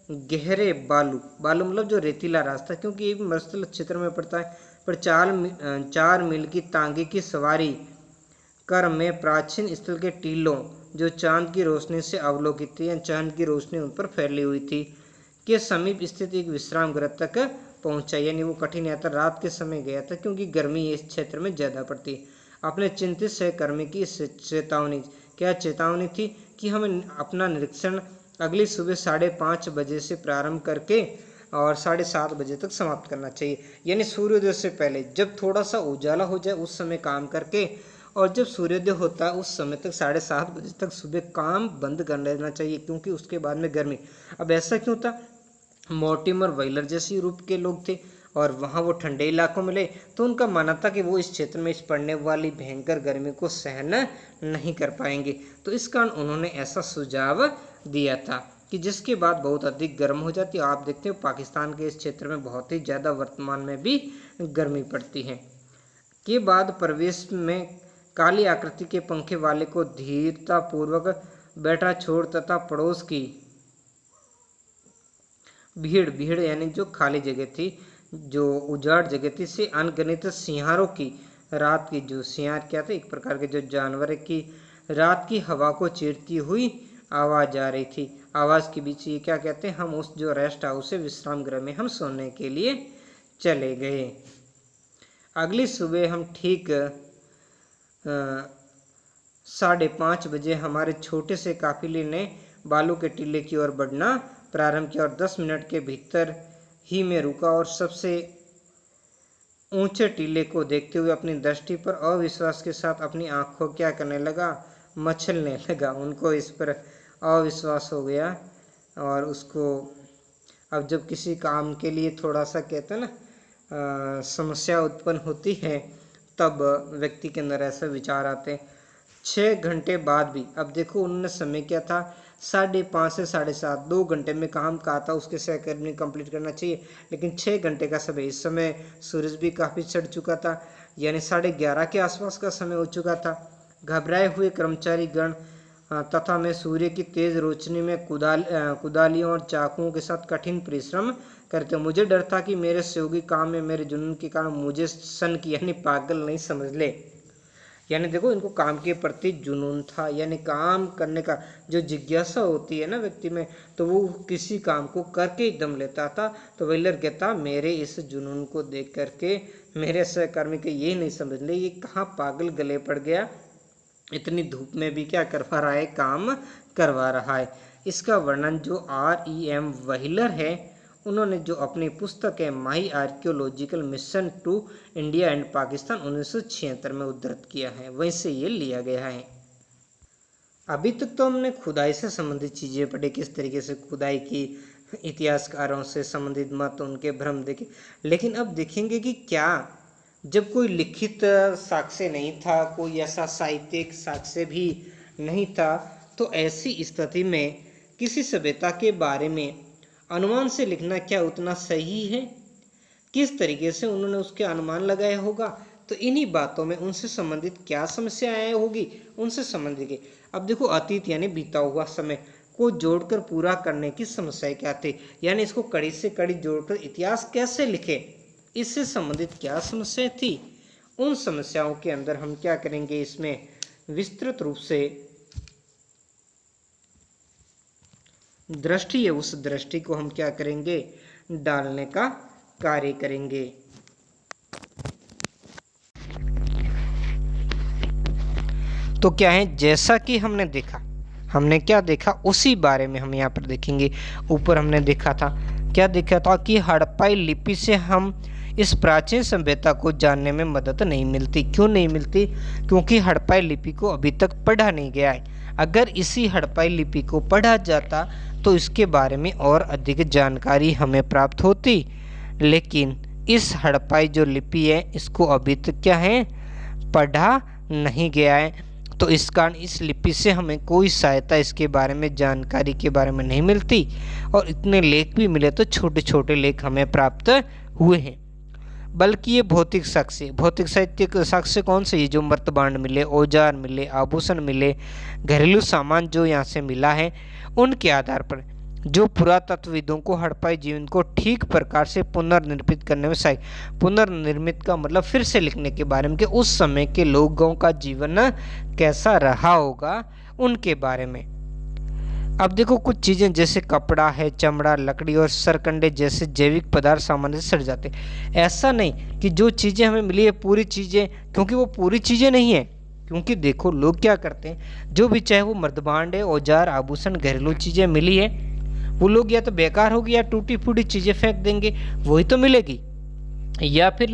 गहरे बालू मतलब जो रेतीला रास्ता, क्योंकि ये मरुस्थल क्षेत्र में पड़ता है, पर 4 मील की तांगे की सवारी कर में प्राचीन स्थल के टीलों जो चांद की रोशनी से अवलोकित थी या चांद की रोशनी उन पर फैली हुई थी के समीप स्थित एक विश्राम गृह तक पहुंचा। यानी वो कठिन यात्रा रात के समय गया था, क्योंकि गर्मी इस क्षेत्र में ज़्यादा पड़ती। अपने चिंतित सहकर्मी की चेतावनी, क्या चेतावनी थी कि हमें अपना निरीक्षण अगली सुबह 5:30 बजे से प्रारंभ करके और 7:30 बजे तक समाप्त करना चाहिए। यानी सूर्योदय से पहले जब थोड़ा सा उजाला हो जाए उस समय काम करके, और जब सूर्योदय होता है उस समय तक 7:30 बजे तक सुबह काम बंद कर लेना चाहिए, क्योंकि उसके बाद में गर्मी। अब ऐसा क्यों था, मोर्टिमर व्हीलर जैसे रूप के लोग थे और वहाँ वो ठंडे इलाकों में ले, तो उनका मानना था कि वो इस क्षेत्र में इस पड़ने वाली भयंकर गर्मी को सहन नहीं कर पाएंगे। तो इस कारण उन्होंने ऐसा सुझाव दिया था कि जिसके बाद बहुत अधिक गर्म हो जाती है। आप देखते हो पाकिस्तान के इस क्षेत्र में बहुत ही ज़्यादा वर्तमान में भी गर्मी पड़ती है। के बाद प्रवेश में काली आकृति के पंखे वाले को धीरतापूर्वक बैठा छोड़ तथा पड़ोस की भीड़ यानी जो खाली जगह थी, जो उजाड़ जगह थी, से अनगिनत सिंहारों की रात की, जो सिंहार क्या थे, एक प्रकार के जो जानवर की रात की हवा को चीरती हुई आवाज़ आ रही थी। आवाज़ के बीच ये क्या कहते हैं, हम उस जो रेस्ट हाउस है विश्राम गृह में हम सोने के लिए चले गए। अगली सुबह हम ठीक 5:30 बजे हमारे छोटे से काफिले ने बालू के टीले की ओर बढ़ना प्रारंभ किया और 10 मिनट के भीतर ही में रुका और सबसे ऊंचे टीले को देखते हुए अपनी दृष्टि पर अविश्वास के साथ अपनी आंखों क्या करने लगा, मचलने लगा। उनको इस पर अविश्वास हो गया और उसको अब जब किसी काम के लिए थोड़ा सा कहते हैं ना समस्या उत्पन्न होती है, तब व्यक्ति के अंदर ऐसे विचार आते हैं। 6 घंटे बाद भी, अब देखो उन्होंने समय क्या था, 5:30 से 7:30, 2 घंटे में काम कहा था उसके सहकर्मी कंप्लीट करना चाहिए, लेकिन 6 घंटे का समय। इस समय सूरज भी काफ़ी चढ़ चुका था, यानी 11:30 के आसपास का समय हो चुका था। घबराए हुए कर्मचारी गण तथा मैं सूर्य की तेज रोशनी में कुदालियों और चाकुओं के साथ कठिन परिश्रम करते। मुझे डर था कि मेरे सहयोगी काम में मेरे जुनून के कारण मुझे सन की यानी पागल नहीं समझ ले। यानी देखो इनको काम के प्रति जुनून था, यानी काम करने का जो जिज्ञासा होती है ना व्यक्ति में, तो वो किसी काम को करके ही दम लेता था। तो व्हीलर कहता मेरे इस जुनून को देख करके मेरे सहकर्मी के ये नहीं समझ ले, ये कहाँ पागल गले पड़ गया, इतनी धूप में भी क्या करवा रहा है, काम करवा रहा है। इसका वर्णन जो R.E.M. व्हीलर है उन्होंने जो अपनी पुस्तक है my archaeological mission to India and Pakistan 1976 में उद्धृत किया है, वहीं से ये लिया गया है। अभी तक तो हमने खुदाई से संबंधित चीज़ें पढ़ी, किस तरीके से खुदाई की, इतिहासकारों से संबंधित मत, उनके भ्रम देखे। लेकिन अब देखेंगे कि क्या जब कोई लिखित साक्ष्य नहीं था, कोई ऐसा साहित्यिक साक्ष्य भी नहीं था, तो ऐसी स्थिति में किसी सभ्यता के बारे में अनुमान से लिखना क्या उतना सही है? किस तरीके से उन्होंने उसके अनुमान लगाया होगा? तो इन्हीं बातों में उनसे संबंधित क्या समस्याएं होगी, उनसे संबंधित अब देखो अतीत यानी बीता हुआ समय को जोड़कर पूरा करने की समस्या क्या थी, यानी इसको कड़ी से कड़ी जोड़कर इतिहास कैसे लिखे, इससे संबंधित क्या समस्या थी। उन समस्याओं के अंदर हम क्या करेंगे, इसमें विस्तृत रूप से दृष्टि है, उस दृष्टि को हम क्या करेंगे, डालने का कार्य करेंगे। तो क्या है, जैसा कि हमने देखा, हमने क्या देखा उसी बारे में हम यहाँ पर देखेंगे। ऊपर हमने देखा था, क्या देखा था कि हड़प्पाई लिपि से हम इस प्राचीन सभ्यता को जानने में मदद नहीं मिलती। क्यों नहीं मिलती? क्योंकि हड़प्पाई लिपि को अभी तक पढ़ा नहीं गया है। अगर इसी हड़प्पाई लिपि को पढ़ा जाता तो इसके बारे में और अधिक जानकारी हमें प्राप्त होती, लेकिन इस हड़प्पाई जो लिपि है इसको अभी तक क्या है, पढ़ा नहीं गया है। तो इस कारण इस लिपि से हमें कोई सहायता, इसके बारे में जानकारी के बारे में नहीं मिलती, और इतने लेख भी मिले तो छोटे छोटे लेख हमें प्राप्त हुए हैं। बल्कि ये भौतिक साक्ष्य, भौतिक साहित्यिक साक्ष्य कौन से, ये जो मर्तबांड मिले, औजार मिले, आभूषण मिले, घरेलू सामान जो यहाँ से मिला है, उनके आधार पर जो पुरातत्वविदों को हड़प्पाई जीवन को ठीक प्रकार से पुनर्निर्मित करने में सहायक, पुनर्निर्मित का मतलब फिर से लिखने के बारे में कि उस समय के लोगों का जीवन कैसा रहा होगा उनके बारे में। अब देखो कुछ चीज़ें जैसे कपड़ा है, चमड़ा, लकड़ी और सरकंडे जैसे जैविक पदार्थ सामान्य से सड़ जाते। ऐसा नहीं कि जो चीज़ें हमें मिली है पूरी चीज़ें, क्योंकि वो पूरी चीज़ें नहीं है। क्योंकि देखो लोग क्या करते हैं, जो भी चाहे वो मर्दभांड है, औजार, आभूषण, घरेलू चीज़ें मिली है, वो लोग या तो बेकार होगी या टूटी फूटी चीज़ें फेंक देंगे, वही तो मिलेगी। या फिर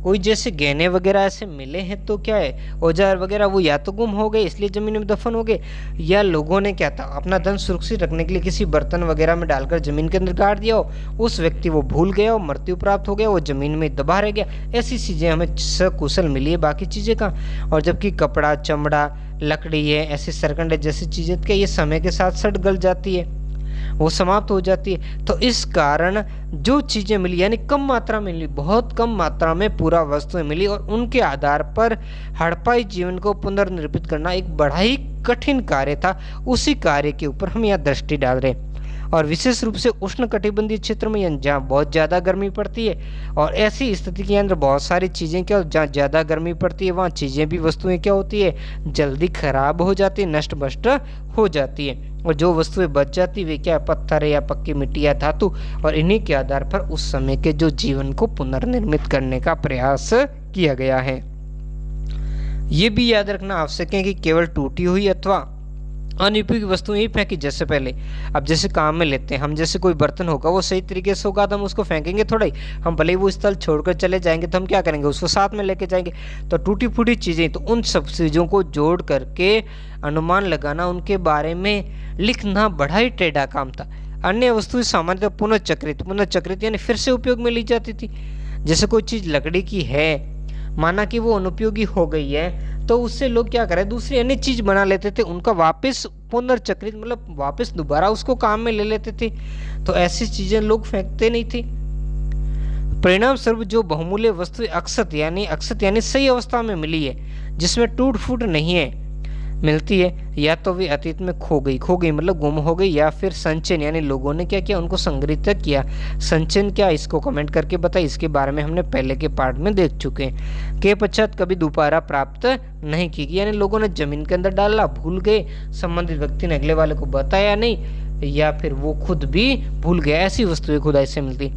कोई जैसे गहने वगैरह ऐसे मिले हैं तो क्या है, औजार वगैरह वो या तो गुम हो गए इसलिए ज़मीन में दफन हो गए, या लोगों ने क्या था अपना धन सुरक्षित रखने के लिए किसी बर्तन वगैरह में डालकर ज़मीन के अंदर गाड़ दिया हो, उस व्यक्ति वो भूल गया हो, मृत्यु प्राप्त हो गया, वो ज़मीन में दबा रह गया। ऐसी चीज़ें हमें सकुशल मिली है, बाकी चीज़ें कहाँ। और जबकि कपड़ा, चमड़ा, लकड़ी है, ऐसे सरकंडे जैसी चीज़ें क्या ये समय के साथ सड़ गल जाती है, वो समाप्त हो जाती है। तो इस कारण जो चीज़ें मिली यानी कम मात्रा में मिली, बहुत कम मात्रा में पूरा वस्तुएं मिली, और उनके आधार पर हड़प्पाई जीवन को पुनर्निर्मित करना एक बड़ा ही कठिन कार्य था। उसी कार्य के ऊपर हम यहाँ दृष्टि डाल रहे हैं। और विशेष रूप से उष्णकटिबंधीय क्षेत्र में जहाँ बहुत ज़्यादा गर्मी पड़ती है, और ऐसी स्थिति के अंदर बहुत सारी चीज़ें क्या, जहाँ ज़्यादा गर्मी पड़ती है वहाँ चीज़ें भी, वस्तुएं क्या होती है, जल्दी खराब हो जाती है, नष्ट भ्रष्ट हो जाती है। और जो वस्तुएं बच जाती वे क्या, पत्थर या पक्की मिट्टी या धातु, और इन्हीं के आधार पर उस समय के जो जीवन को पुनर्निर्मित करने का प्रयास किया गया है। ये भी याद रखना आवश्यक है कि केवल टूटी हुई अथवा अनुपयोगी वस्तुएं ही फेंकी जैसे पहले। अब जैसे काम में लेते हैं हम, जैसे कोई बर्तन होगा वो सही तरीके से होगा तो हम उसको फेंकेंगे थोड़ा ही, हम भले ही वो स्थल छोड़कर चले जाएंगे तो हम क्या करेंगे, उसको साथ में लेके जाएंगे। तो टूटी फूटी चीज़ें, तो उन सब चीज़ों को जोड़ करके अनुमान लगाना, उनके बारे में लिखना बड़ा ही टेढ़ा काम था। अन्य वस्तुएं सामान्यतः पुनःचक्रित यानी फिर से उपयोग में ली जाती थी। जैसे कोई चीज़ लकड़ी की है, माना कि वो अनुपयोगी हो गई है, तो उससे लोग क्या करें, दूसरी अन्य चीज बना लेते थे, उनका वापस पुनर्चक्रित मतलब वापस दोबारा उसको काम में ले लेते थे। तो ऐसी चीजें लोग फेंकते नहीं थे। परिणाम स्वरूप जो बहुमूल्य वस्तु अक्षत यानी सही अवस्था में मिली है, जिसमें टूट फूट नहीं है, मिलती है, या तो वे अतीत में खो गई मतलब गुम हो गई, या फिर संचयन यानी लोगों ने क्या किया, उनको संग्रहित किया। संचयन क्या, इसको कमेंट करके बताइए, इसके बारे में हमने पहले के पार्ट में देख चुके हैं। के पश्चात कभी दोबारा प्राप्त नहीं की गई, यानी लोगों ने जमीन के अंदर डाला, भूल गए, संबंधित व्यक्ति ने अगले वाले को बताया नहीं, या फिर वो खुद भी भूल गया। ऐसी वस्तुएं खुदाई से मिलती।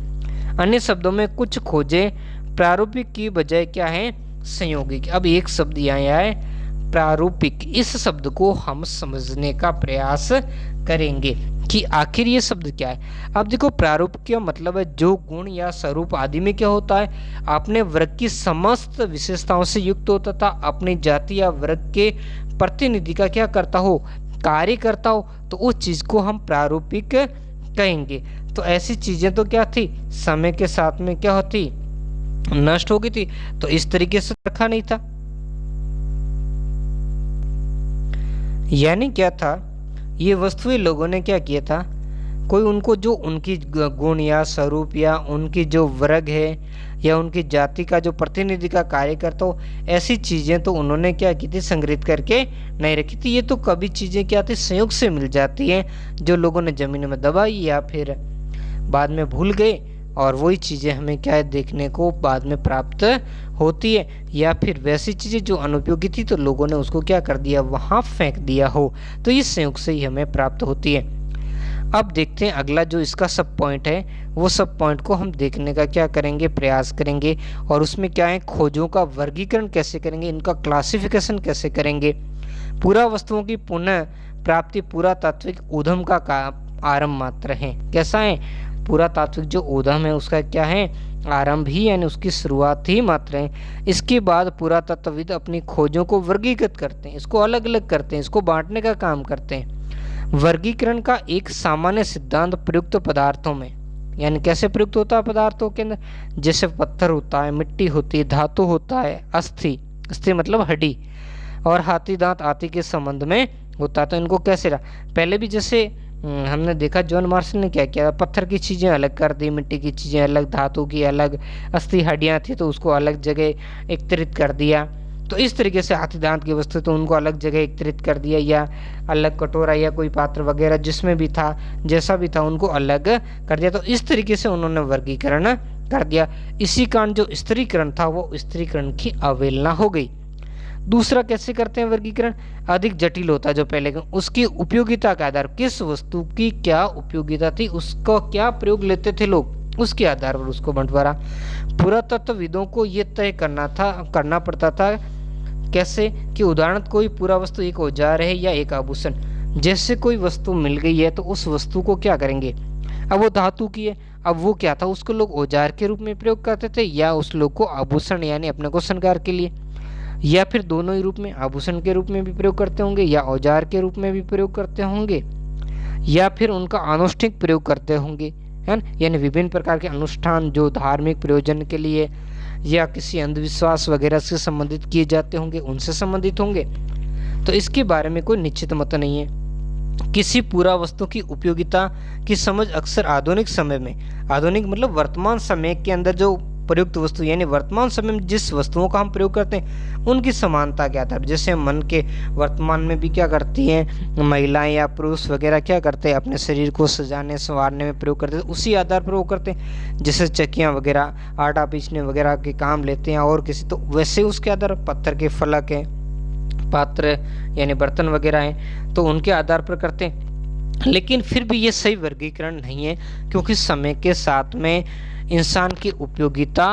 अन्य शब्दों में कुछ खोजे प्रारूपिक की बजाय क्या है, संयोगिक। अब एक शब्द यहाँ है प्रारूपिक, इस शब्द को हम समझने का प्रयास करेंगे कि आखिर ये शब्द क्या है। अब देखो प्रारूप का मतलब है जो गुण या स्वरूप आदि में क्या होता है, अपने वर्ग की समस्त विशेषताओं से युक्त होता था, अपनी जाति या वर्ग के प्रतिनिधि का क्या करता हो, कार्य करता हो, तो उस चीज को हम प्रारूपिक कहेंगे। तो ऐसी चीजें तो क्या थी, समय के साथ में क्या होती, नष्ट हो गई थी, तो इस तरीके से रखा नहीं था। यानी क्या था, ये वस्तुएं लोगों ने क्या किया था, कोई उनको जो उनकी गुण या स्वरूप या उनकी जो वर्ग है या उनकी जाति का जो प्रतिनिधि का कार्य करता हो, ऐसी चीज़ें तो उन्होंने क्या की थी, संग्रहित करके नहीं रखी थी। ये तो कभी चीज़ें क्या थी, संयोग से मिल जाती हैं, जो लोगों ने ज़मीन में दबाई या फिर बाद में भूल गए, और वही चीज़ें हमें क्या है, देखने को बाद में प्राप्त होती है। या फिर वैसी चीज़ें जो अनुपयोगी थी तो लोगों ने उसको क्या कर दिया, वहाँ फेंक दिया हो, तो ये संयोग से ही हमें प्राप्त होती है। अब देखते हैं अगला जो इसका सब पॉइंट है, वो सब पॉइंट को हम देखने का क्या करेंगे, प्रयास करेंगे, और उसमें क्या है, खोजों का वर्गीकरण कैसे करेंगे, इनका क्लासिफिकेशन कैसे करेंगे। पूरा वस्तुओं की पुनः प्राप्ति पुरातात्विक उद्यम का आरंभ मात्र है। कैसा है, पुरातात्विक जो उद्यम है उसका क्या है, आरंभ ही, यानी उसकी शुरुआत ही मात्र है। इसके बाद पुरातत्वविद अपनी खोजों को वर्गीकृत करते हैं, इसको अलग अलग करते हैं, इसको बांटने का काम करते हैं। वर्गीकरण का एक सामान्य सिद्धांत प्रयुक्त पदार्थों में, यानी कैसे प्रयुक्त होता है पदार्थों के अंदर, जैसे पत्थर होता है, मिट्टी होती है, धातु होता है, अस्थि, अस्थि मतलब हड्डी, और हाथी दांत आदि के संबंध में होता है। तो इनको कैसे रहा, पहले भी जैसे हमने देखा जॉन मार्शल ने क्या किया, पत्थर की चीज़ें अलग कर दी, मिट्टी की चीज़ें अलग, धातु की अलग, अस्थि हड्डियाँ थी तो उसको अलग जगह एकत्रित कर दिया। तो इस तरीके से हाथी दांत की वस्तु तो उनको अलग जगह एकत्रित कर दिया, या अलग कटोरा या कोई पात्र वगैरह जिसमें भी था, जैसा भी था, उनको अलग कर दिया। तो इस तरीके से उन्होंने वर्गीकरण कर दिया। इसी कारण जो स्त्रीकरण था वो स्त्रीकरण की अवहेलना हो गई। दूसरा कैसे करते हैं वर्गीकरण, अधिक जटिल होता है जो पहले का, उसकी उपयोगिता के आधार, किस वस्तु की क्या उपयोगिता थी, उसका क्या प्रयोग लेते थे लोग, उसके आधार पर उसको बंटवारा। पुरातत्वविदों को ये तय करना पड़ता था कैसे, कि उदाहरण कोई पूरा वस्तु एक औजार है या एक आभूषण। जैसे कोई वस्तु मिल गई है तो उस वस्तु को क्या करेंगे, अब वो धातु की है, अब वो क्या था, उसको लोग औजार के रूप में प्रयोग करते थे, या उस लोग को आभूषण यानी अपने को श्रृंगार के लिए, या फिर दोनों ही रूप में, आभूषण के रूप में भी प्रयोग करते होंगे या औजार के रूप में भी प्रयोग करते होंगे, या फिर उनका अनुष्ठानिक प्रयोग करते होंगे, है ना, यानी विभिन्न प्रकार के अनुष्ठान जो धार्मिक प्रयोजन के लिए या किसी अंधविश्वास वगैरह से संबंधित किए जाते होंगे, उनसे संबंधित होंगे। तो इसके बारे में कोई निश्चित मत नहीं है। किसी पूरा वस्तु की उपयोगिता की समझ अक्सर आधुनिक समय में, आधुनिक मतलब वर्तमान समय के अंदर जो प्रयुक्त वस्तु, यानी वर्तमान समय में जिस वस्तुओं का हम प्रयोग करते हैं उनकी समानता क्या था। जैसे मन के वर्तमान में भी क्या करती हैं महिलाएं या पुरुष वगैरह, क्या करते हैं अपने शरीर को सजाने संवारने में प्रयोग करते हैं, उसी आधार पर वो करते हैं। जैसे चक्कियाँ वगैरह आटा पीसने वगैरह के काम लेते हैं और किसी, तो वैसे उसके आधार पत्थर के फलक हैं, पात्र यानी बर्तन वगैरह हैं, तो उनके आधार पर करते हैं। लेकिन फिर भी ये सही वर्गीकरण नहीं है, क्योंकि समय के साथ में इंसान की उपयोगिता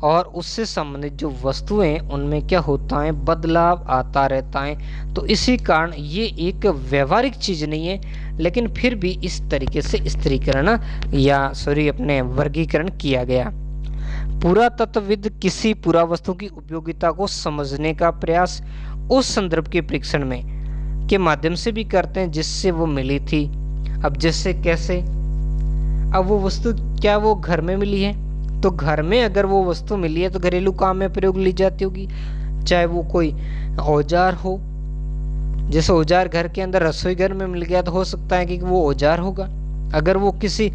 और उससे संबंधित जो वस्तुएं उनमें क्या होता है, बदलाव आता रहता है। तो इसी कारण ये एक व्यवहारिक चीज नहीं है, लेकिन फिर भी इस तरीके से स्त्रीकरण अपने वर्गीकरण किया गया। पुरातत्वविद किसी पुरा वस्तु की उपयोगिता को समझने का प्रयास उस संदर्भ के परीक्षण में के माध्यम से भी करते हैं जिससे वो मिली थी। अब जैसे कैसे, अब वो वस्तु क्या वो घर में मिली है, तो घर में अगर वो वस्तु मिली है तो घरेलू काम में प्रयोग ली जाती होगी, चाहे वो कोई औजार हो। जैसे औजार घर के अंदर रसोई घर में मिल गया तो हो सकता है कि वो औजार होगा। अगर वो किसी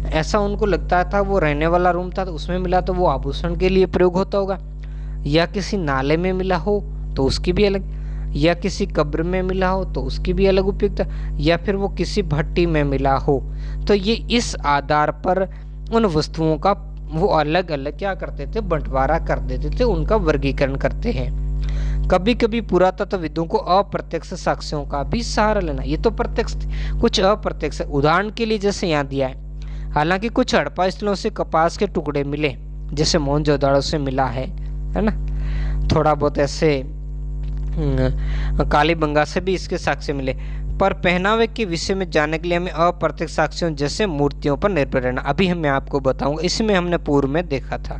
ऐसा उनको लगता था वो रहने वाला रूम था तो उसमें मिला तो वो आभूषण के लिए प्रयोग होता होगा, या किसी नाले में मिला हो तो उसकी भी अलग, या किसी कब्र में मिला हो तो उसकी भी अलग उपयोगिता, या फिर वो किसी भट्टी में मिला हो। तो ये इस आधार पर उन वस्तुओं का वो अलग अलग क्या करते थे, बंटवारा कर देते थे, उनका वर्गीकरण करते हैं। कभी कभी पुरातत्वविदों को अप्रत्यक्ष साक्ष्यों का भी सहारा लेना, ये तो प्रत्यक्ष कुछ अप्रत्यक्ष। उदाहरण के लिए जैसे यहाँ दिया है, हालांकि कुछ हड़प्पा स्थलों से कपास के टुकड़े मिले, जैसे मोहनजोदड़ो से मिला है ना, थोड़ा बहुत ऐसे कालीबंगा से भी इसके साक्ष्य मिले, पर पहनावे के विषय में जानने के लिए हमें अप्रत्यक्ष साक्ष्यों जैसे मूर्तियों पर निर्भर रहना। अभी मैं आपको बताऊंगा, इसमें हमने पूर्व में देखा था,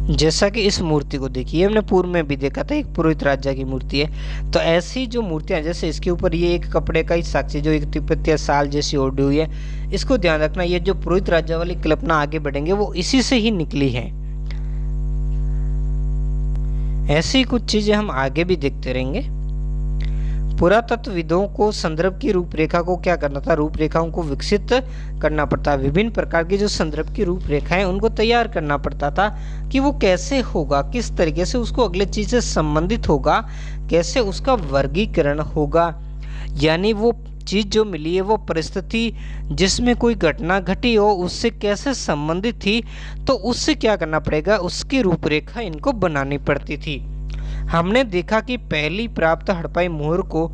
जैसा कि इस मूर्ति को देखिए, हमने पूर्व में भी देखा था, एक पुरोहित राजा की मूर्ति है। तो ऐसी जो मूर्तियां, जैसे इसके ऊपर ये एक कपड़े का ही साक्ष्य जो एक तिब्बतीय साल जैसी ओढ़ी हुई है, इसको ध्यान रखना, ये जो पुरोहित राजा वाली कल्पना आगे बढ़ेंगे वो इसी से ही निकली है। ऐसी कुछ चीजें हम आगे भी देखते रहेंगे। पुरातत्वविदों को संदर्भ की रूपरेखा को क्या करना था, रूपरेखाओं को विकसित करना पड़ता, विभिन्न प्रकार की जो संदर्भ की रूपरेखाएं उनको तैयार करना पड़ता था कि वो कैसे होगा, किस तरीके से उसको अगले चीज से संबंधित होगा, कैसे उसका वर्गीकरण होगा। यानी वो चीज जो मिली है वो परिस्थिति जिसमें कोई घटना घटी हो उससे कैसे संबंधित थी, तो उससे क्या करना पड़ेगा, उसकी रूपरेखा इनको बनानी पड़ती थी। हमने देखा कि पहली प्राप्त हड़प्पाई मोहर को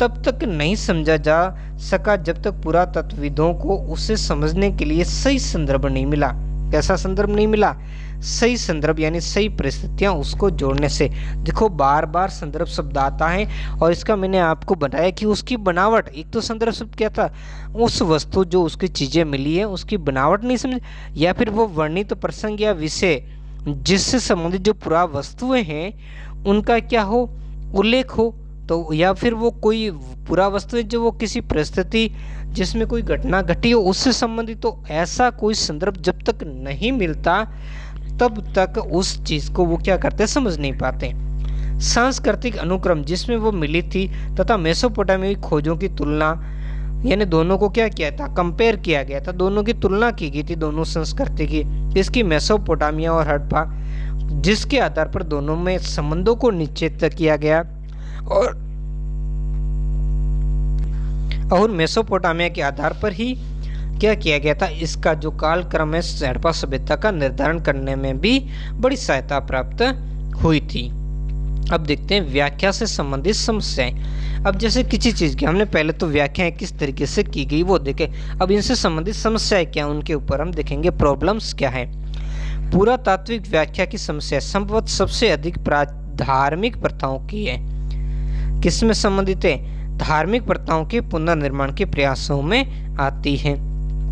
तब तक नहीं समझा जा सका जब तक पुरातत्वविदों को उसे समझने के लिए सही संदर्भ नहीं मिला। कैसा संदर्भ नहीं मिला, सही संदर्भ यानी सही परिस्थितियां उसको जोड़ने से। देखो बार बार संदर्भ शब्द आता है और इसका मैंने आपको बताया कि उसकी बनावट, एक तो संदर्भ शब्द क्या था, उस वस्तु जो उसकी चीजें मिली है उसकी बनावट नहीं समझ, या फिर वो वर्णित प्रसंग या विषय जिससे संबंधित जो पुरा वस्तुएं हैं उनका क्या हो, उल्लेख हो, तो या फिर वो कोई पूरा वस्तु है जो वो किसी परिस्थिति जिसमें कोई घटना घटी हो उससे संबंधित। तो ऐसा कोई संदर्भ जब तक नहीं मिलता तब तक उस चीज को वो क्या करते, समझ नहीं पाते। सांस्कृतिक अनुक्रम जिसमें वो मिली थी तथा मेसोपोटामियाई खोजों की तुलना, यानी दोनों को क्या किया था, कंपेयर किया गया था, दोनों की तुलना की गई थी, दोनों संस्कृति की, इसकी मेसोपोटामिया और हड़प्पा, जिसके आधार पर दोनों में संबंधों को निश्चित किया गया। और मेसोपोटामिया के आधार पर ही क्या किया गया था, इसका जो कालक्रम है हड़प्पा सभ्यता का निर्धारण करने में भी बड़ी सहायता प्राप्त हुई थी। अब देखते हैं व्याख्या से संबंधित समस्याएं। अब जैसे किसी चीज की हमने पहले तो व्याख्याएं किस तरीके से की गई वो देखे, अब इनसे संबंधित समस्याएं क्या, उनके ऊपर हम देखेंगे प्रॉब्लम्स क्या है। पुरातात्विक व्याख्या की समस्या संभवतः सबसे अधिक धार्मिक प्रथाओं की है। किसमें संबंधित है, धार्मिक प्रथाओं के पुनर्निर्माण के प्रयासों में आती है।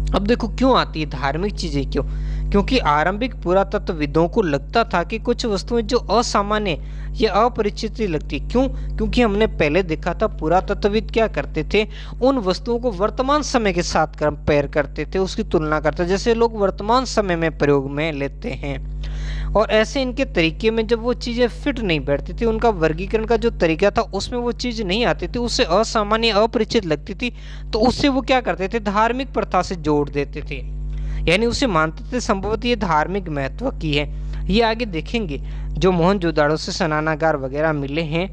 अब देखो क्यों आती है धार्मिक चीजें, क्यों, क्योंकि आरंभिक पुरातत्वविदों को लगता था कि कुछ वस्तुएं जो असामान्य या अपरिचित लगती, क्यों, क्योंकि हमने पहले देखा था पुरातत्वविद क्या करते थे, उन वस्तुओं को वर्तमान समय के साथ कंपेयर करते थे, उसकी तुलना करते, जैसे लोग वर्तमान समय में प्रयोग में लेते हैं। और ऐसे इनके तरीके में जब वो चीजें फिट नहीं बैठती थी, उनका वर्गीकरण का जो तरीका था उसमें वो चीज नहीं आती थी, उससे असामान्य अपरिचित लगती थी, तो उससे वो क्या करते थे, धार्मिक प्रथा से जोड़ देते थे, यानी उसे मानते थे संभवतः ये धार्मिक महत्व की है। ये आगे देखेंगे, जो मोहनजोदाड़ो से स्नानागार वगैरह मिले हैं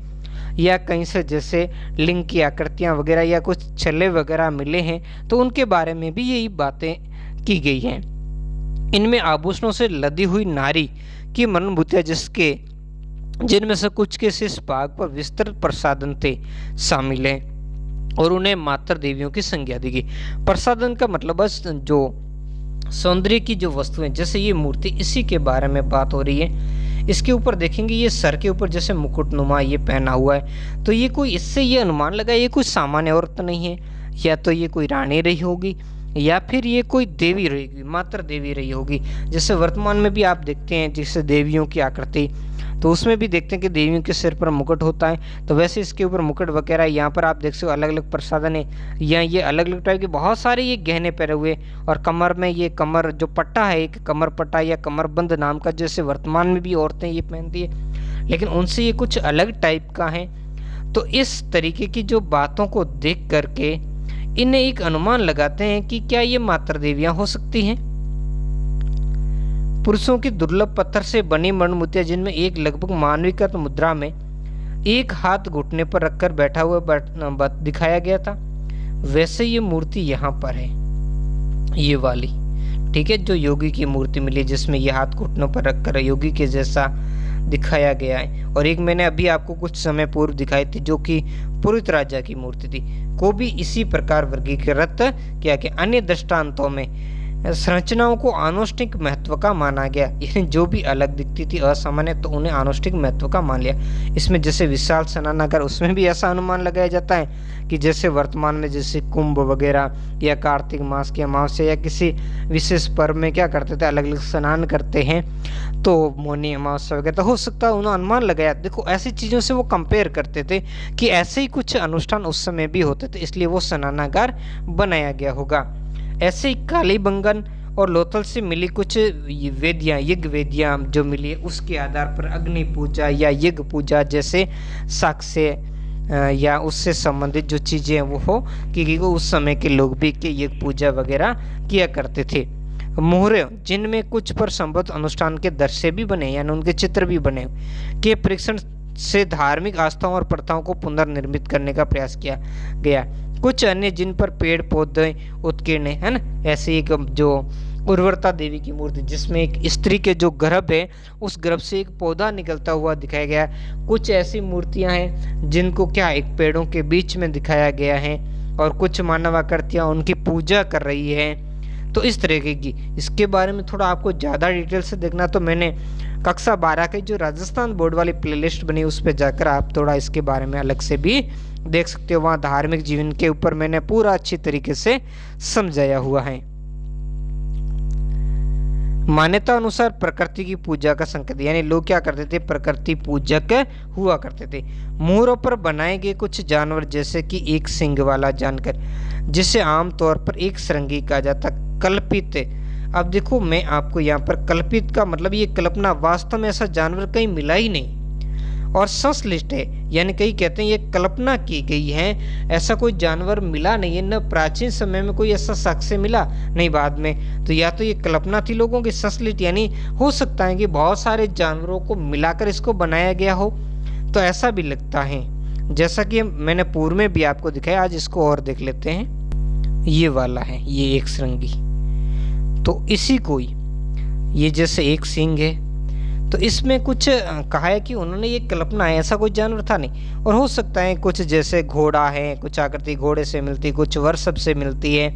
या कहीं से जैसे लिंग की आकृतियां वगैरह या कुछ छल्ले वगैरह मिले हैं, तो उनके बारे में भी यही बातें की गई हैं। इनमें आभूषणों से लदी हुई नारी की मरणभूतियां जिनमें से कुछ के शीर्ष भाग पर विस्तृत प्रसाधन थे शामिल हैं और उन्हें मातृ देवियों की संज्ञा दी गई। प्रसाधन का मतलब जो सौंदर्य की जो वस्तुएं, जैसे ये मूर्ति, इसी के बारे में बात हो रही है। इसके ऊपर देखेंगे ये सर के ऊपर जैसे मुकुटनुमा ये पहना हुआ है, तो ये कोई, इससे ये अनुमान लगा ये कोई सामान्य औरत नहीं है, या तो ये कोई रानी रही होगी या फिर ये कोई देवी रहेगी, मातृ देवी रही होगी। जैसे वर्तमान में भी आप देखते हैं जैसे देवियों की आकृति, तो उसमें भी देखते हैं कि देवियों के सिर पर मुकुट होता है, तो वैसे इसके ऊपर मुकुट वगैरह, यहाँ पर आप देख सकते हो अलग अलग प्रसाधन है, या ये अलग अलग टाइप के बहुत सारे ये गहने पहने हुए, और कमर में ये कमर जो पट्टा है, एक कमर पट्टा या कमरबंद नाम का, जैसे वर्तमान में भी औरतें ये पहनती है, लेकिन उनसे ये कुछ अलग टाइप का है। तो इस तरीके की जो बातों को देख करके इन्हें एक अनुमान लगाते हैं कि क्या ये मातृ देवियां हो सकती हैं। पुरुषों की दुर्लभ पत्थर से बनी मणिमूर्तियां, जिनमें एक लगभग मानवीकृत मुद्रा में एक हाथ घुटने पर रखकर बैठा हुआ दिखाया गया था, वैसे ये मूर्ति यहाँ पर है, ये वाली, ठीक है, जो योगी की मूर्ति मिली जिसमें ये हाथ घुटनों पर रखकर योगी के जैसा दिखाया गया है। और एक मैंने अभी आपको कुछ समय पूर्व दिखाई थी जो कि पुरोहित राजा की मूर्ति थी, को भी इसी प्रकार वर्गीकृत किया गया। अन्य दृष्टांतों में संरचनाओं को आनुष्ठिक महत्व का माना गया, यानी जो भी अलग दिखती थी असामान्य, तो उन्हें आनुष्ठिक महत्व का मान लिया। इसमें जैसे विशाल स्नानागार, उसमें भी ऐसा अनुमान लगाया जाता है कि जैसे वर्तमान में जैसे कुंभ वगैरह या कार्तिक मास की अमावस्या या किसी विशेष पर्व में क्या करते थे, अलग अलग स्नान करते हैं, तो मौनी अमावस्या वगैरह, तो हो सकता है उन्होंने अनुमान लगाया। देखो ऐसी चीज़ों से वो कंपेयर करते थे कि ऐसे ही कुछ अनुष्ठान उस समय भी होते थे, इसलिए वो स्नानागार बनाया गया होगा। ऐसे ही कालीबंगन और लोथल से मिली कुछ वेदियाँ, यज्ञ वेदियाँ जो मिली, उसके आधार पर अग्नि पूजा या यज्ञ पूजा जैसे साक्ष्य या उससे संबंधित जो चीज़ें हैं वो हो, क्योंकि उस समय के लोग भी कि ये पूजा वगैरह किया करते थे। मोहरे जिनमें कुछ पर संबद्ध अनुष्ठान के दृश्य भी बने, यानी उनके चित्र भी बने, के परीक्षण से धार्मिक आस्थाओं और प्रथाओं को पुनर्निर्मित करने का प्रयास किया गया। कुछ अन्य जिन पर पेड़ पौधे उत्कीर्ण है ना, ऐसे एक जो उर्वरता देवी की मूर्ति जिसमें एक स्त्री के जो गर्भ है उस गर्भ से एक पौधा निकलता हुआ दिखाया गया। कुछ ऐसी मूर्तियां हैं जिनको क्या एक पेड़ों के बीच में दिखाया गया है, और कुछ मानव आकृतियां उनकी पूजा कर रही है। तो इस तरीके की, इसके बारे में थोड़ा आपको ज़्यादा डिटेल से देखना तो मैंने कक्षा 12 की जो राजस्थान बोर्ड वाली प्लेलिस्ट बनी उस पर जाकर आप थोड़ा इसके बारे में अलग से भी देख सकते हो। वहाँ धार्मिक जीवन के ऊपर मैंने पूरा अच्छी तरीके से समझाया हुआ है। मान्यता अनुसार प्रकृति की पूजा का संकेत, यानी लोग क्या करते थे, प्रकृति पूजक हुआ करते थे। मोहरों पर बनाए गए कुछ जानवर जैसे कि एक सींग वाला जानवर जिसे आमतौर पर एक श्रृंगी कहा जाता, कल्पित। अब देखो मैं आपको यहाँ पर कल्पित का मतलब ये कल्पना, वास्तव में ऐसा जानवर कहीं मिला ही नहीं, और संश्लिष्ट है, यानी कई कहते हैं ये कल्पना की गई है, ऐसा कोई जानवर मिला नहीं है, न प्राचीन समय में कोई ऐसा साक्ष्य मिला नहीं बाद में। तो या तो ये कल्पना थी लोगों की, संश्लिष्ट यानी हो सकता है कि बहुत सारे जानवरों को मिलाकर इसको बनाया गया हो, तो ऐसा भी लगता है। जैसा कि मैंने पूर्व में भी आपको दिखाया, आज इसको और देख लेते हैं। ये वाला है, ये एक श्रृंगी, तो इसी को ये जैसे एक सींग है, तो इसमें कुछ कहा है कि उन्होंने ये कल्पना है, ऐसा कोई जानवर था नहीं। और हो सकता है कुछ जैसे घोड़ा है, कुछ आकृति घोड़े से मिलती, कुछ वर्षभ से मिलती है,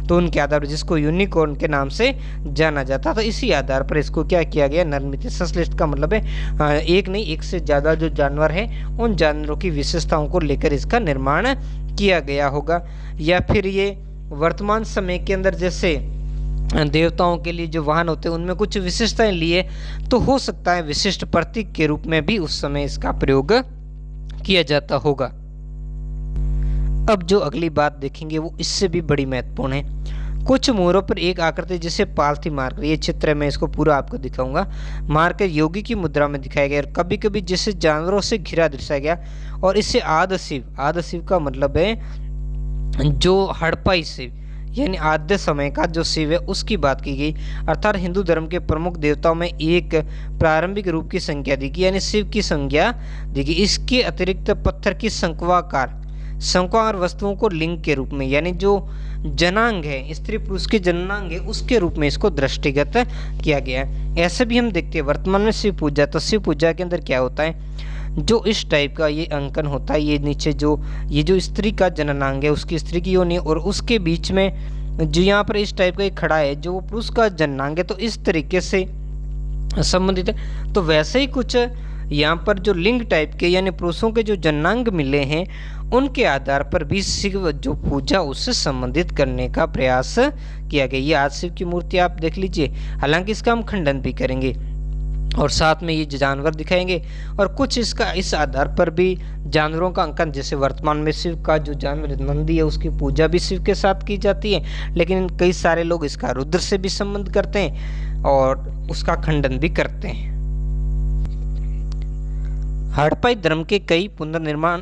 तो उनके आधार पर जिसको यूनिकॉर्न के नाम से जाना जाता, तो इसी आधार पर इसको क्या किया गया, निर्मित। संश्लिष्ट का मतलब है एक नहीं, एक से ज़्यादा जो जानवर है उन जानवरों की विशेषताओं को लेकर इसका निर्माण किया गया होगा। या फिर ये वर्तमान समय के अंदर जैसे देवताओं के लिए जो वाहन होते हैं उनमें कुछ विशेषताएं लिए, तो हो सकता है विशिष्ट प्रतीक के रूप में भी उस समय इसका प्रयोग किया जाता होगा। अब जो अगली बात देखेंगे वो इससे भी बड़ी महत्वपूर्ण है। कुछ मोहरों पर एक आकृति जिसे पालथी मारकर, ये चित्र में इसको पूरा आपको दिखाऊंगा, मारकर योगी की मुद्रा में दिखाया गया, और कभी कभी जिसे जानवरों से घिरा दर्शाया गया, और इसे आदि शिव का मतलब है जो हड़प्पाई शिव, यानी आद्य समय का जो शिव है उसकी बात की गई। अर्थात हिंदू धर्म के प्रमुख देवताओं में एक प्रारंभिक रूप की संज्ञा दी गई, यानी शिव की संज्ञा दी गई। इसके अतिरिक्त पत्थर की शंक्वाकार वस्तुओं को लिंग के रूप में, यानी जो जनांग है, स्त्री पुरुष के जनांग है, उसके रूप में इसको दृष्टिगत किया गया है। ऐसे भी हम देखते हैं वर्तमान में शिव पूजा, तो शिव पूजा के अंदर क्या होता है, जो इस टाइप का ये अंकन होता है, ये नीचे ये जो स्त्री का जननांग है उसकी स्त्री की योनि, और उसके बीच में जो यहाँ पर इस टाइप का एक खड़ा है जो पुरुष का जननांग है, तो इस तरीके से संबंधित है। तो वैसे ही कुछ यहाँ पर जो लिंग टाइप के यानी पुरुषों के जो जननांग मिले हैं उनके आधार पर भी शिव जो पूजा उससे संबंधित करने का प्रयास किया गया। ये आज शिव की मूर्ति आप देख लीजिए, हालांकि इसका हम खंडन भी करेंगे और साथ में ये जानवर दिखाएंगे, और कुछ इसका इस आधार पर भी जानवरों का अंकन, जैसे वर्तमान में शिव का जो जानवर नंदी है उसकी पूजा भी शिव के साथ की जाती है, लेकिन कई सारे लोग इसका रुद्र से भी संबंध करते हैं और उसका खंडन भी करते हैं। हड़प्पाई धर्म के कई पुनर्निर्माण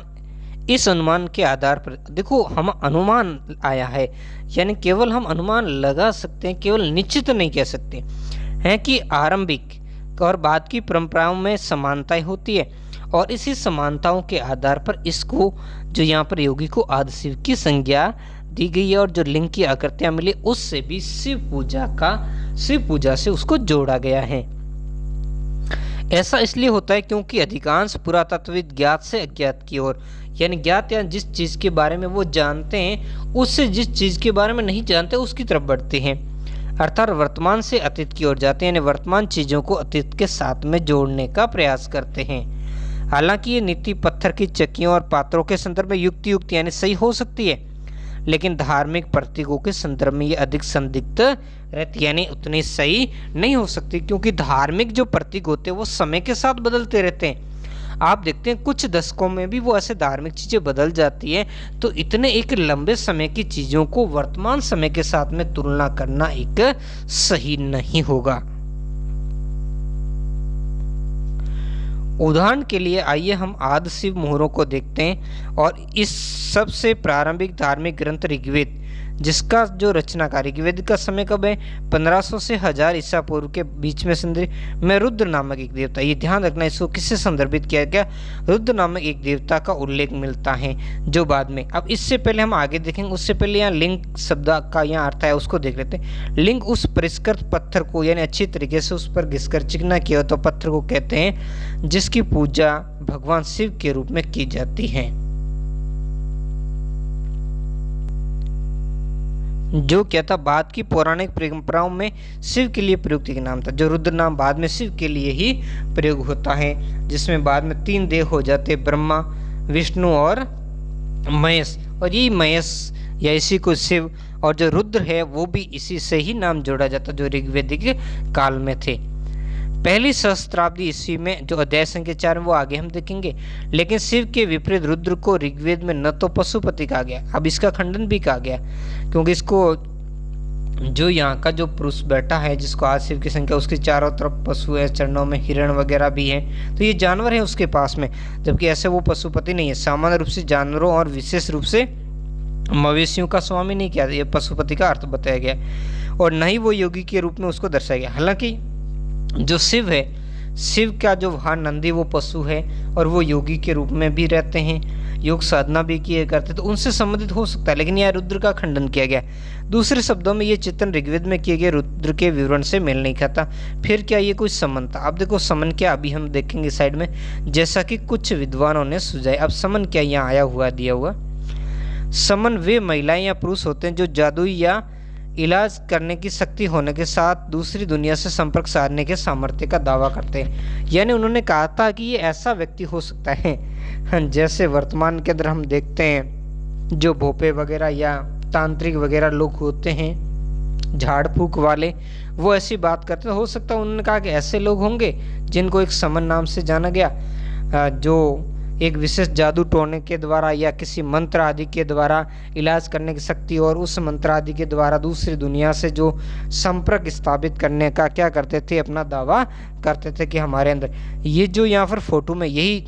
इस अनुमान के आधार पर, देखो हम अनुमान आया है, यानी केवल हम अनुमान लगा सकते हैं, केवल निश्चित नहीं कह सकते हैं कि आरंभिक और बाद की परंपराओं में समानताएं होती है, और इसी समानताओं के आधार पर इसको जो यहाँ पर योगी को आदि शिव की संज्ञा दी गई है, और जो लिंग की आकृतियां मिली उससे भी शिव पूजा से उसको जोड़ा गया है। ऐसा इसलिए होता है क्योंकि अधिकांश पुरातत्वविद ज्ञात से अज्ञात की ओर, यानी ज्ञात या जिस चीज़ के बारे में वो जानते हैं उससे जिस चीज़ के बारे में नहीं जानते उसकी तरफ बढ़ते हैं, अर्थात वर्तमान से अतीत की ओर जाते हैं, यानी वर्तमान चीज़ों को अतीत के साथ में जोड़ने का प्रयास करते हैं। हालांकि ये नीति पत्थर की चक्कियों और पात्रों के संदर्भ में युक्त यानी सही हो सकती है, लेकिन धार्मिक प्रतीकों के संदर्भ में ये अधिक संदिग्ध रहती, यानी उतनी सही नहीं हो सकती, क्योंकि धार्मिक जो प्रतीक होते हैं वो समय के साथ बदलते रहते हैं। आप देखते हैं कुछ दशकों में भी वो ऐसे धार्मिक चीज़ें बदल जाती हैं, तो इतने एक लंबे समय की चीज़ों को वर्तमान समय के साथ में तुलना करना एक सही नहीं होगा। उदाहरण के लिए आइए हम आदि शिव मुहूर्तों को देखते हैं और इस सबसे प्रारंभिक धार्मिक ग्रंथ ऋग्वेद, जिसका जो रचनाकार ऋग्वेद का समय कब है 1500 से 1000 ईसा पूर्व के बीच में रुद्र नामक एक देवता, ये ध्यान रखना इसको किससे संदर्भित किया गया, रुद्र नामक एक देवता का उल्लेख मिलता है जो बाद में। अब इससे पहले हम आगे देखेंगे, उससे पहले यहाँ लिंग शब्द का यहाँ अर्थ है उसको देख लेते हैं। लिंग उस परिष्कृत पत्थर को, यानी अच्छी तरीके से उस पर घिसकर चिकना किया तो पत्थर को कहते हैं, जिसकी पूजा भगवान शिव के रूप में की जाती है। जो क्या था, बाद की पौराणिक परंपराओं में शिव के लिए प्रयुक्त एक नाम था। जो रुद्र नाम बाद में शिव के लिए ही प्रयोग होता है, जिसमें बाद में 3 देव हो जाते, ब्रह्मा, विष्णु और महेश, और यही महेश या इसी को शिव, और जो रुद्र है वो भी इसी से ही नाम जोड़ा जाता जो ऋग्वेदिक काल में थे। पहली सहस्त्राब्दी ईस्वी में जो अध्याय संख्या 4 वो आगे हम देखेंगे। लेकिन शिव के विपरीत रुद्र को ऋग्वेद में न तो पशुपति कहा गया, अब इसका खंडन भी कहा गया, क्योंकि इसको जो यहाँ का जो पुरुष बैठा है जिसको आज शिव की संख्या, उसके चारों तरफ पशु है, चरणों में हिरण वगैरह भी है, तो ये जानवर है उसके पास में, जबकि ऐसे वो पशुपति नहीं है। सामान्य रूप से जानवरों और विशेष रूप से मवेशियों का स्वामी नहीं किया, ये पशुपति का अर्थ बताया गया, और न ही वो योगी के रूप में उसको दर्शाया गया। हालांकि जो शिव है, शिव का जो वाहन नंदी वो पशु है, और वो योगी के रूप में भी रहते हैं, योग साधना भी किए करते, तो उनसे संबंधित हो सकता है, लेकिन यह रुद्र का खंडन किया गया। दूसरे शब्दों में ये चित्रण ऋग्वेद में किए गए रुद्र के विवरण से मेल नहीं खाता। फिर क्या ये कोई समन था? अब देखो समन क्या, अभी हम देखेंगे साइड में, जैसा कि कुछ विद्वानों ने सुझाया। अब समन क्या यहाँ आया हुआ दिया हुआ, समन वे महिलाएं या पुरुष होते हैं जो जादुई या इलाज करने की शक्ति होने के साथ दूसरी दुनिया से संपर्क साधने के सामर्थ्य का दावा करते हैं। यानी उन्होंने कहा था कि ये ऐसा व्यक्ति हो सकता है, जैसे वर्तमान के अंदर हम देखते हैं जो भोपे वगैरह या तांत्रिक वगैरह लोग होते हैं, झाड़ फूक वाले, वो ऐसी बात करते हैं। हो सकता है उन्होंने कहा कि ऐसे लोग होंगे जिनको एक समन नाम से जाना गया, जो एक विशेष जादू टोने के द्वारा या किसी मंत्र आदि के द्वारा इलाज करने की शक्ति, और उस मंत्र आदि के द्वारा दूसरी दुनिया से जो संपर्क स्थापित करने का क्या करते थे, अपना दावा करते थे कि हमारे अंदर। ये जो यहाँ पर फोटो में यही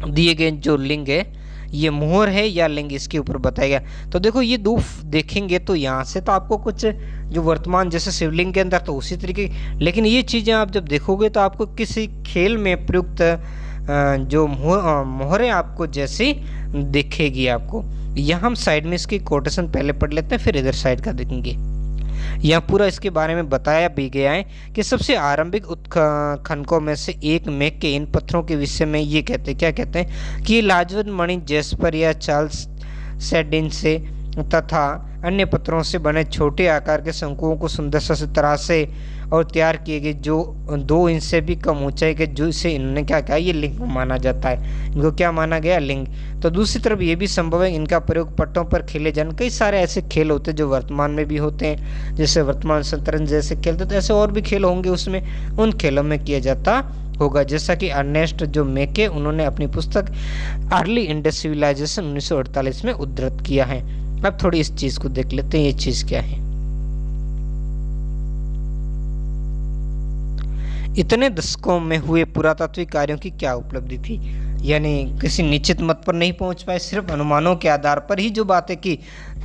दिए गए जो लिंग है, ये मोहर है या लिंग, इसके ऊपर बताया गया। तो देखो ये दो देखेंगे तो यहाँ से तो आपको कुछ जो वर्तमान जैसे शिवलिंग के अंदर तो उसी तरीके, लेकिन ये चीज़ें आप जब देखोगे तो आपको किसी खेल में प्रयुक्त जो मोहरें आपको जैसी दिखेगी आपको। यहाँ हम साइड में इसकी कोटेशन पहले पढ़ लेते हैं, फिर इधर साइड का देखेंगे। यहाँ पूरा इसके बारे में बताया भी गया है कि सबसे आरंभिक उत्खनकों में से एक में के इन पत्थरों के विषय में ये कहते हैं, क्या कहते हैं कि लाजवंत मणि जेस्पर या चार्ल्स सेडिन से तथा अन्य पत्थरों से बने छोटे आकार के शंकुओं को सुंदरता से तराशे और तैयार किए गए, जो 2 इंच से भी कम ऊंचाई के, जो इसे इन्होंने क्या कहा, ये लिंग माना जाता है। इनको क्या माना गया, लिंग। तो दूसरी तरफ ये भी संभव है इनका प्रयोग पट्टों पर खेले जाने, कई सारे ऐसे खेल होते हैं जो वर्तमान में भी होते हैं, जैसे वर्तमान शतरंज जैसे खेलते, तो ऐसे और भी खेल होंगे उसमें, उन खेलों में किया जाता होगा। जैसा कि अर्नेस्ट जो मेके, उन्होंने अपनी पुस्तक अर्ली इंडस सिविलाइजेशन 1948 में उद्धृत किया है। अब थोड़ी इस चीज को देख लेते हैं, ये चीज क्या है। इतने दशकों में हुए पुरातात्विक कार्यों की क्या उपलब्धि थी, यानी किसी निश्चित मत पर नहीं पहुंच पाए, सिर्फ अनुमानों के आधार पर ही जो बातें की।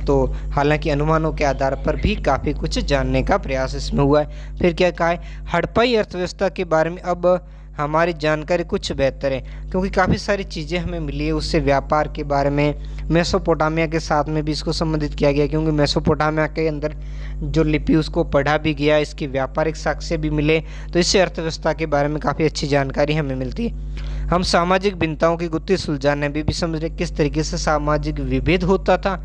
तो हालांकि अनुमानों के आधार पर भी काफ़ी कुछ जानने का प्रयास इसमें हुआ है। फिर क्या कहा है, हड़प्पाई अर्थव्यवस्था के बारे में अब हमारी जानकारी कुछ बेहतर है, क्योंकि काफ़ी सारी चीज़ें हमें मिली है उससे। व्यापार के बारे में मेसोपोटामिया के साथ में भी इसको संबंधित किया गया, क्योंकि मेसोपोटामिया के अंदर जो लिपि उसको पढ़ा भी गया, इसकी व्यापारिक साक्ष्य भी मिले, तो इससे अर्थव्यवस्था के बारे में काफ़ी अच्छी जानकारी हमें मिलती है। हम सामाजिक भिन्नताओं की गुत्थी सुलझाने में भी समझ रहे किस तरीके से सामाजिक विभेद होता था।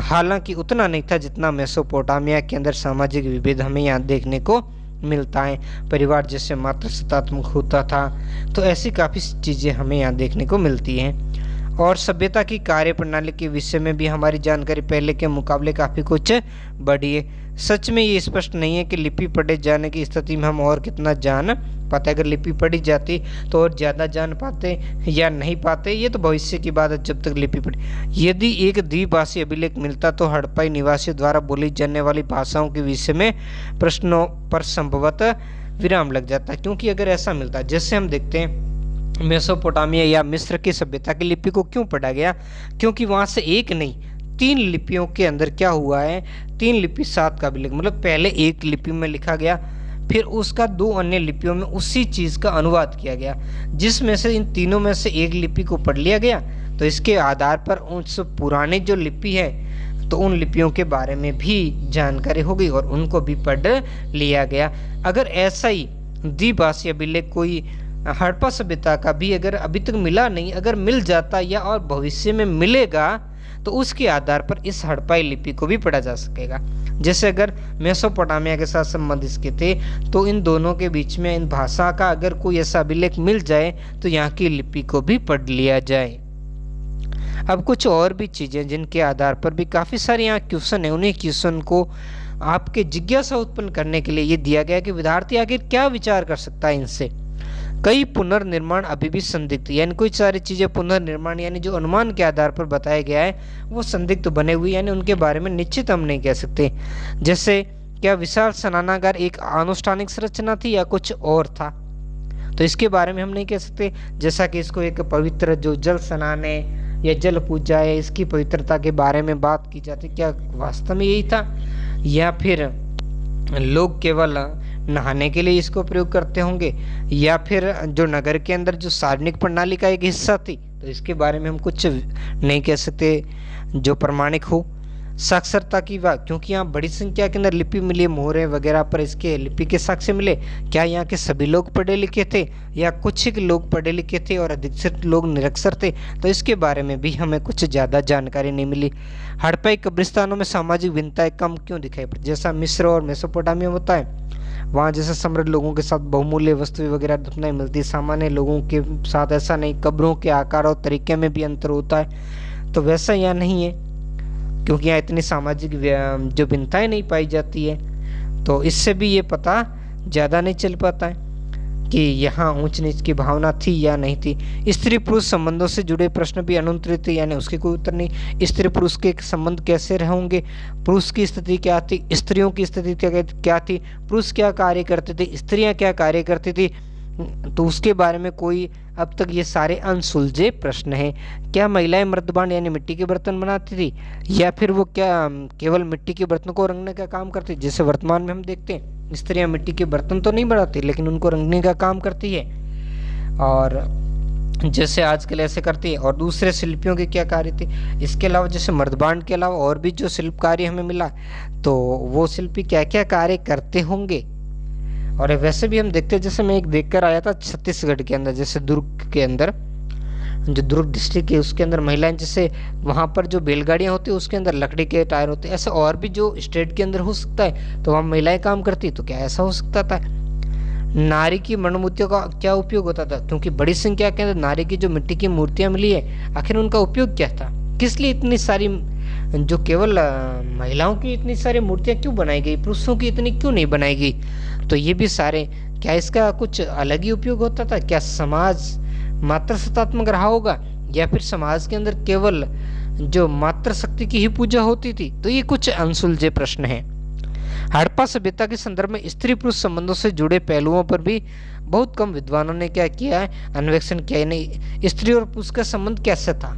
हालांकि उतना नहीं था जितना मेसोपोटामिया के अंदर सामाजिक विभेद हमें यहाँ देखने को मिलता है। परिवार जैसे मात्र सत्तात्मक होता था, तो ऐसी काफ़ी चीज़ें हमें यहाँ देखने को मिलती हैं। और सभ्यता की कार्य प्रणाली के विषय में भी हमारी जानकारी पहले के मुकाबले काफ़ी कुछ बढ़ी है। सच में ये स्पष्ट नहीं है कि लिपि पढ़े जाने की स्थिति में हम और कितना जान पाते। अगर लिपि पढ़ी जाती तो और ज़्यादा जान पाते या नहीं पाते, ये तो भविष्य की बात है जब तक लिपि पढ़ी। यदि एक द्विभाषी अभिलेख मिलता तो हड़प्पाई निवासियों द्वारा बोली जाने वाली भाषाओं के विषय में प्रश्नों पर संभवतः विराम लग जाता, क्योंकि अगर ऐसा मिलता, जैसे हम देखते हैं मेसोपोटामिया या मिस्र की सभ्यता की लिपि को क्यों पढ़ा गया? क्योंकि वहाँ से एक नहीं 3 लिपियों के अंदर क्या हुआ है, 3 लिपि 7 का भी मतलब पहले एक लिपि में लिखा गया, फिर उसका 2 अन्य लिपियों में उसी चीज़ का अनुवाद किया गया, जिसमें से इन तीनों में से एक लिपि को पढ़ लिया गया। तो इसके आधार पर उस पुराने जो लिपि है तो उन लिपियों के बारे में भी जानकारी हो गई और उनको भी पढ़ लिया गया। अगर ऐसा ही द्विभाषी अभिलेख कोई हड़प्पा सभ्यता का भी अगर अभी तक मिला नहीं, अगर मिल जाता या और भविष्य में मिलेगा तो उसके आधार पर इस हड़प्पाई लिपि को भी पढ़ा जा सकेगा। जैसे अगर मेसोपोटामिया के साथ संबंध इसके थे तो इन दोनों के बीच में इन भाषा का अगर कोई ऐसा अभिलेख मिल जाए तो यहाँ की लिपि को भी पढ़ लिया जाए। अब कुछ और भी चीज़ें जिनके आधार पर भी काफ़ी सारे यहाँ क्वेश्चन है, उन्हीं क्वेश्चन को आपके जिज्ञासा उत्पन्न करने के लिए ये दिया गया कि विद्यार्थी आखिर क्या विचार कर सकता है इनसे। कई पुनर्निर्माण अभी भी संदिग्ध, यानी कोई सारी चीज़ें पुनर्निर्माण यानी जो अनुमान के आधार पर बताया गया है वो संदिग्ध बने हुए, यानी उनके बारे में निश्चित हम नहीं कह सकते। जैसे क्या विशाल स्नानागार एक आनुष्ठानिक संरचना थी या कुछ और था, तो इसके बारे में हम नहीं कह सकते। जैसा कि इसको एक पवित्र जो जल स्नान है या जल पूजा है, इसकी पवित्रता के बारे में बात की जाती, क्या वास्तव में यही था या फिर लोग केवल नहाने के लिए इसको प्रयोग करते होंगे, या फिर जो नगर के अंदर जो सार्वजनिक प्रणाली का एक हिस्सा थी, तो इसके बारे में हम कुछ नहीं कह सकते जो प्रमाणिक हो। साक्षरता की बात, क्योंकि यहाँ बड़ी संख्या के अंदर लिपि मिली, मोहरें वगैरह पर इसके लिपि के साक्ष्य मिले, क्या यहाँ के सभी लोग पढ़े लिखे थे या कुछ ही लोग पढ़े लिखे थे और अधिकतर लोग निरक्षर थे, तो इसके बारे में भी हमें कुछ ज़्यादा जानकारी नहीं मिली। हड़प्पाई कब्रिस्तानों में सामाजिक भिन्नताएं कम क्यों दिखाई पड़ी? जैसा मिस्र और मेसोपोटामिया में होता है, वहाँ जैसे समृद्ध लोगों के साथ बहुमूल्य वस्तुएं वगैरह दफनाएं मिलती है, सामान्य लोगों के साथ ऐसा नहीं, कब्रों के आकार और तरीके में भी अंतर होता है, तो वैसा यहाँ नहीं है क्योंकि यहाँ इतनी सामाजिक जो भिन्नताएं नहीं पाई जाती है। तो इससे भी ये पता ज़्यादा नहीं चल पाता है कि यहाँ ऊंच नीच की भावना थी या नहीं थी। स्त्री पुरुष संबंधों से जुड़े प्रश्न भी अनुत्तरित थे, यानी उसके कोई उत्तर नहीं। स्त्री पुरुष के संबंध कैसे रहेंगे, पुरुष की स्थिति क्या थी, स्त्रियों की स्थिति क्या थी, पुरुष क्या कार्य करते थे, स्त्रियाँ क्या कार्य करती थी, तो उसके बारे में कोई अब तक ये सारे अनसुलझे प्रश्न हैं। क्या महिलाएं मर्दबान यानी मिट्टी के बर्तन बनाती थी या फिर वो क्या केवल मिट्टी के बर्तनों को रंगने का काम करती, जैसे वर्तमान में हम देखते हैं स्त्रियां मिट्टी के बर्तन तो नहीं बनाती लेकिन उनको रंगने का काम करती है, और जैसे आजकल ऐसे करती है। और दूसरे शिल्पियों के क्या कार्य थे, इसके अलावा जैसे मर्दबान के अलावा और भी जो शिल्प कार्य हमें मिला तो वो शिल्पी क्या क्या कार्य करते होंगे। और वैसे भी हम देखते हैं, जैसे मैं एक देख कर आया था छत्तीसगढ़ के अंदर, जैसे दुर्ग के अंदर जो दुर्ग डिस्ट्रिक्ट है उसके अंदर महिलाएं, जैसे वहाँ पर जो बैलगाड़ियाँ होती है उसके अंदर लकड़ी के टायर होते हैं, ऐसे और भी जो स्टेट के अंदर हो सकता है तो वहाँ महिलाएं काम करती, तो क्या ऐसा हो सकता था। नारी की मणिमूर्तियों का क्या उपयोग होता था, क्योंकि बड़ी संख्या के अंदर नारी की जो मिट्टी की मूर्तियाँ मिली है, आखिर उनका उपयोग क्या था, किस लिए इतनी सारी जो केवल महिलाओं की इतनी सारी मूर्तियाँ क्यों बनाई गई, पुरुषों की इतनी क्यों नहीं बनाई गई। तो ये भी सारे, क्या इसका कुछ अलग ही उपयोग होता था, क्या समाज मात्र सत्तात्मक रहा होगा या फिर समाज के अंदर केवल जो मात्र शक्ति की ही पूजा होती थी। तो ये कुछ अनसुलझे प्रश्न हैं। हड़प्पा सभ्यता के संदर्भ में स्त्री पुरुष संबंधों से जुड़े पहलुओं पर भी बहुत कम विद्वानों ने क्या किया है, अन्वेषण किया है। नहीं, स्त्री और पुरुष का संबंध कैसे था,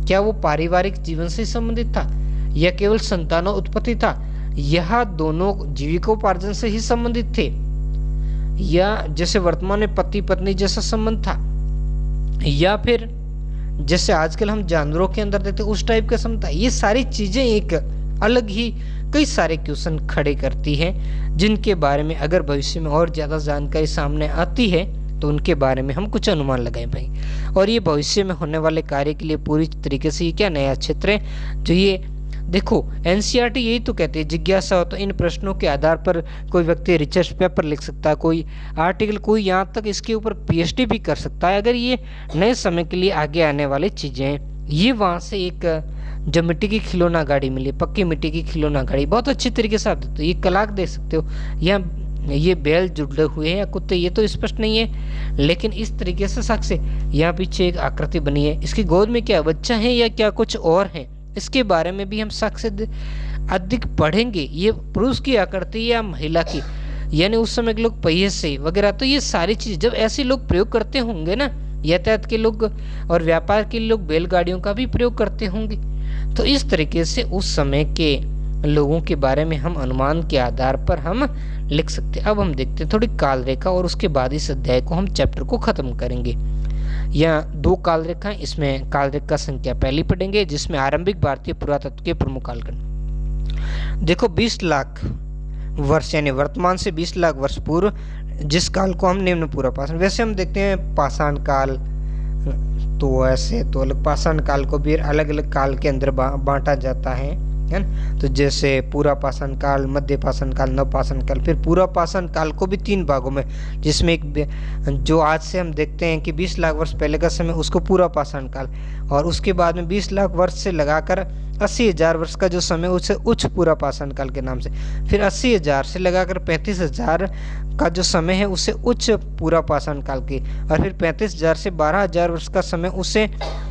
क्या वो पारिवारिक जीवन से संबंधित था या केवल संतानों उत्पत्ति था, यह दोनों जीविकोपार्जन से ही संबंधित थे, या जैसे वर्तमान में पति पत्नी जैसा संबंध था, या फिर जैसे आजकल हम जानवरों के अंदर देखते उस टाइप का संबंध था। ये सारी चीजें एक अलग ही कई सारे क्वेश्चन खड़े करती हैं, जिनके बारे में अगर भविष्य में और ज्यादा जानकारी सामने आती है तो उनके बारे में हम कुछ अनुमान लगाएं भाई। और ये भविष्य में होने वाले कार्य के लिए पूरी तरीके से ये क्या नया क्षेत्र है जो ये देखो, एनसीईआरटी यही तो कहती है, जिज्ञासा हो तो इन प्रश्नों के आधार पर कोई व्यक्ति रिसर्च पेपर लिख सकता है, कोई आर्टिकल, कोई यहाँ तक इसके ऊपर पीएचडी भी कर सकता है, अगर ये नए समय के लिए आगे आने वाली चीज़ें हैं। ये वहाँ से एक जो मिट्टी की खिलौना गाड़ी मिली, पक्की मिट्टी की खिलौना गाड़ी, बहुत अच्छी तरीके से आप देखते हो, ये कलाक देख सकते हो, या ये बैल जुड़े हुए हैं या कुत्ते, ये तो स्पष्ट नहीं है, लेकिन इस तरीके से साक्ष्य, यहाँ पीछे एक आकृति बनी है, इसकी गोद में क्या बच्चा है या क्या कुछ और है, इसके बारे में भी हम साक्ष्य अधिक पढ़ेंगे। ये पुरुष की आकृति या महिला की, यानी उस समय के लोग पहिए से वगैरह, तो ये सारी चीज़ जब ऐसे लोग प्रयोग करते होंगे ना, यातायात के लोग और व्यापार के लोग बैलगाड़ियों का भी प्रयोग करते होंगे। तो इस तरीके से उस समय के लोगों के बारे में हम अनुमान के आधार पर हम लिख सकते हैं। अब हम देखते हैं थोड़ी काल रेखा और उसके बाद इस अध्याय को हम चैप्टर को खत्म करेंगे। यहाँ 2 काल रेखा, इसमें काल रेखा संख्या पहली पढ़ेंगे जिसमें आरंभिक भारतीय पुरातत्व के प्रमुख कालखंड। देखो 20 लाख वर्ष यानी वर्तमान से 20 लाख वर्ष पूर्व जिस काल को हम निम्न पूर्व पाषाण, वैसे हम देखते हैं पाषाण काल तो ऐसे तो अलग, पाषाण काल को भी अलग अलग काल के अंदर बांटा जाता है ना। तो जैसे पूरा पाषाण काल, मध्य पाषाण काल, नव पाषाण काल, फिर पूरा पाषाण काल को भी 3 भागों में, जिसमें एक जो आज से हम देखते हैं कि 20 लाख वर्ष पहले का समय उसको पूरा पाषाण काल, और उसके बाद में 20 लाख वर्ष से लगाकर 80,000 वर्ष का जो समय उसे उच्च पूरा पाषाण काल के नाम से, फिर 80,000 से लगाकर 35,000 का जो समय है उसे उच्च पूरा पाषाण काल की, और फिर 35,000 से 12,000 वर्ष का समय उसे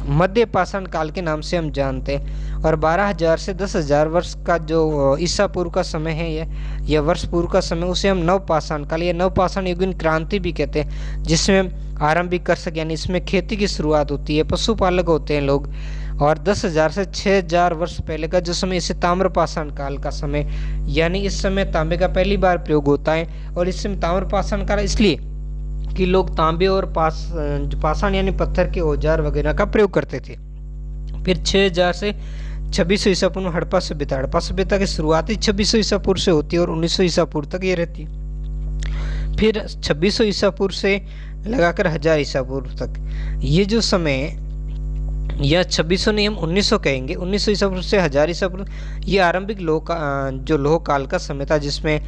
मध्य पाषाण काल के नाम से हम जानते हैं, और 12,000 से 10,000 वर्ष का जो ईसा पूर्व का समय है या वर्ष पूर्व का समय उसे हम नव पाषाण काल या नव पाषाण युगीन क्रांति भी कहते हैं, जिसमें आरंभिक कर सके यानी इसमें खेती की शुरुआत होती है, पशुपालक होते हैं लोग, और 10,000 से 6,000 वर्ष पहले का जो समय इसे ताम्र पाषाण काल का समय, यानी इस समय तांबे का पहली बार प्रयोग होता है। और इस समय ताम्र पाषाण काल इसलिए कि लोग तांबे और पाषाण यानी पत्थर के औजार वगैरह का प्रयोग करते थे। फिर 6,000 से 2600 ईसा पूर्व हड़प्पा सभ्यता, हड़प्पा सभ्यता की शुरुआत ही 2600 ईसा पूर्व से होती है और 1900 ईसा पूर्व तक ये रहती है। फिर 2600 ईसा पूर्व से लगाकर 1000 ईसा पूर्व तक ये जो समय, या 2600 नहीं हम 1900 कहेंगे, 1900 ईसा पूर्व से 1000 ईसा पूर्व, ये आरंभिक लोह काल का समय था, जिसमें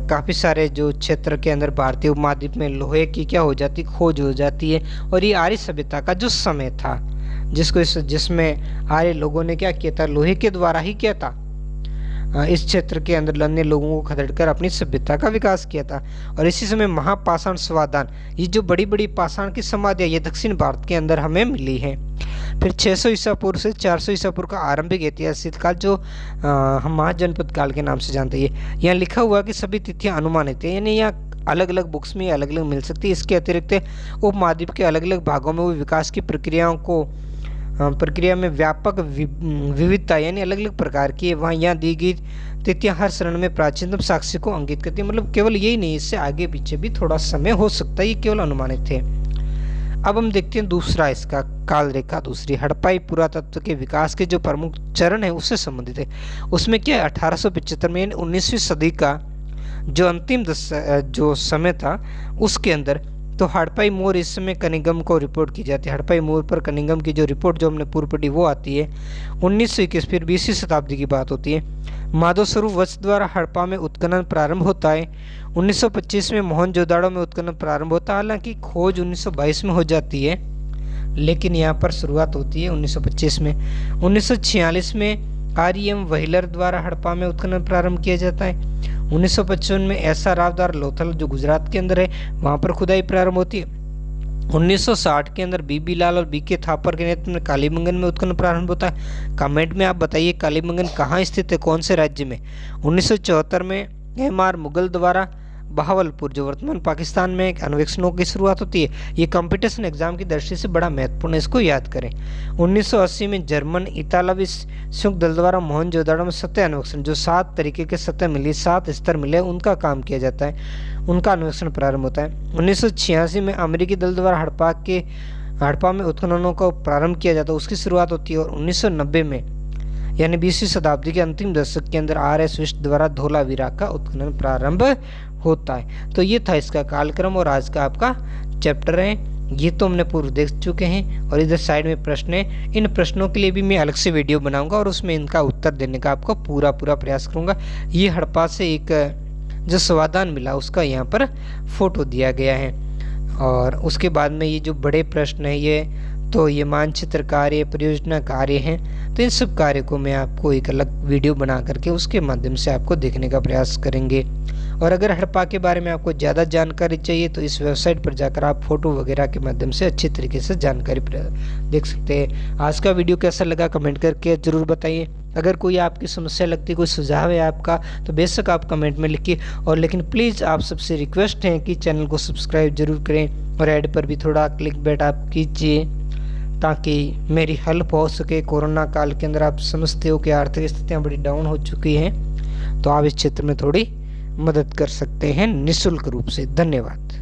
काफ़ी सारे जो क्षेत्र के अंदर भारतीय उपमहाद्वीप में लोहे की क्या हो जाती, खोज हो जाती है। और ये आर्य सभ्यता का जो समय था जिसमें आर्य लोगों ने क्या किया था, लोहे के द्वारा ही किया था, इस क्षेत्र के अंदर अन्य लोगों को खदेड़कर अपनी सभ्यता का विकास किया था। और इसी समय महापाषाण समाधान, ये जो बड़ी बड़ी पाषाण की समाधियाँ ये दक्षिण भारत के अंदर हमें मिली हैं। फिर 600 ईसा पूर्व से 400 ईसा पूर्व का आरंभिक ऐतिहासिक काल जो हम महाजनपद काल के नाम से जानते हैं। यहाँ लिखा हुआ कि सभी तिथियां अनुमानित है, यानी यहाँ अलग अलग बुक्स में अलग अलग मिल सकती है। इसके अतिरिक्त उपमहाद्वीप के अलग अलग भागों में हुई विकास की प्रक्रिया में व्यापक विविधता यानी अलग अलग प्रकार की है। वहाँ यहाँ दी गई तिथियां हर शरण में प्राचीनतम साक्ष्य को अंकित करती है। मतलब केवल यही नहीं, इससे आगे पीछे भी थोड़ा समय हो सकता है, ये केवल अनुमानित थे। अब हम देखते हैं दूसरा इसका काल रेखा, दूसरी हड़प्पाई पुरातत्व के विकास के जो प्रमुख चरण है उससे संबंधित है। उसमें क्या है, 1875 में यानी 19वीं सदी का जो अंतिम जो समय था उसके अंदर तो हड़प्पाई मोर इस समय कनिंघम को रिपोर्ट की जाती है। हड़प्पाई मोर पर कनिंघम की जो रिपोर्ट जो हमने पूर्व पढ़ी वो आती है 1921, फिर 20वीं शताब्दी की बात होती है। माधव स्वरूप वत्स द्वारा हड़प्पा में उत्खनन प्रारंभ होता है। 1925 में मोहनजोदाड़ो में उत्खनन प्रारंभ होता है। हालांकि खोज 1922 में हो जाती है, लेकिन यहाँ पर शुरुआत होती है 1925 में। 1946 में आर.एम. व्हीलर द्वारा हड़प्पा में उत्खनन प्रारंभ किया जाता है। 1955 में ऐसा रावदार लोथल जो गुजरात के अंदर है वहाँ पर खुदाई प्रारंभ होती है। 1960 के अंदर बीबी लाल और बीके थापर के नेतृत्व में कालीबंगन में उत्खनन प्रारंभ होता है। कमेंट में आप बताइए कालीबंगन कहाँ स्थित है, कौन से राज्य में। 1974 में M.R. मुगल द्वारा बहावलपुर जो वर्तमान पाकिस्तान में अन्वेषणों की शुरुआत होती है। ये कंपटीशन एग्जाम की दृष्टि से बड़ा महत्वपूर्ण है, इसको याद करें। 1980 में जर्मन इतालवी संयुक्त दल द्वारा मोहनजोदाड़ो में सतह अन्वेषण जो 7 तरीके के सतह मिली, 7 स्तर मिले, उनका काम किया जाता है, उनका अन्वेषण प्रारंभ होता है। 1986 में अमेरिकी दल द्वारा हड़प्पा में उत्खननों को प्रारंभ किया जाता है, उसकी शुरुआत होती है। और 1990 में यानी 20वीं शताब्दी के अंतिम दशक के अंदर R.S. विष्ट द्वारा धोलावीरा का उत्खनन प्रारंभ होता है। तो ये था इसका कालक्रम और आज का आपका चैप्टर है, ये तो हमने पूर्व देख चुके हैं। और इधर साइड में प्रश्न है, इन प्रश्नों के लिए भी मैं अलग से वीडियो बनाऊंगा और उसमें इनका उत्तर देने का आपको पूरा प्रयास करूंगा। ये हड़प्पा से एक जो समाधान मिला उसका यहाँ पर फोटो दिया गया है। और उसके बाद में ये जो बड़े प्रश्न है ये तो ये मानचित्र कार्य, परियोजना कार्य हैं, तो इन सब कार्य को मैं आपको एक अलग वीडियो बना करके उसके माध्यम से आपको देखने का प्रयास करेंगे। और अगर हड़प्पा के बारे में आपको ज़्यादा जानकारी चाहिए तो इस वेबसाइट पर जाकर आप फोटो वगैरह के माध्यम से अच्छी तरीके से जानकारी देख सकते हैं। आज का वीडियो कैसा लगा कमेंट करके ज़रूर बताइए। अगर कोई आपकी समस्या लगती, कोई सुझाव है आपका, तो बेशक आप कमेंट में लिखिए। और लेकिन प्लीज़ आप सबसे रिक्वेस्ट है कि चैनल को सब्सक्राइब जरूर करें और ऐड पर भी थोड़ा क्लिक बैट आप कीजिए ताकि मेरी हेल्प हो सके। कोरोना काल के अंदर आप समझते हो कि आर्थिक स्थितियाँ बड़ी डाउन हो चुकी हैं, तो आप इस क्षेत्र में थोड़ी मदद कर सकते हैं निःशुल्क रूप से। धन्यवाद।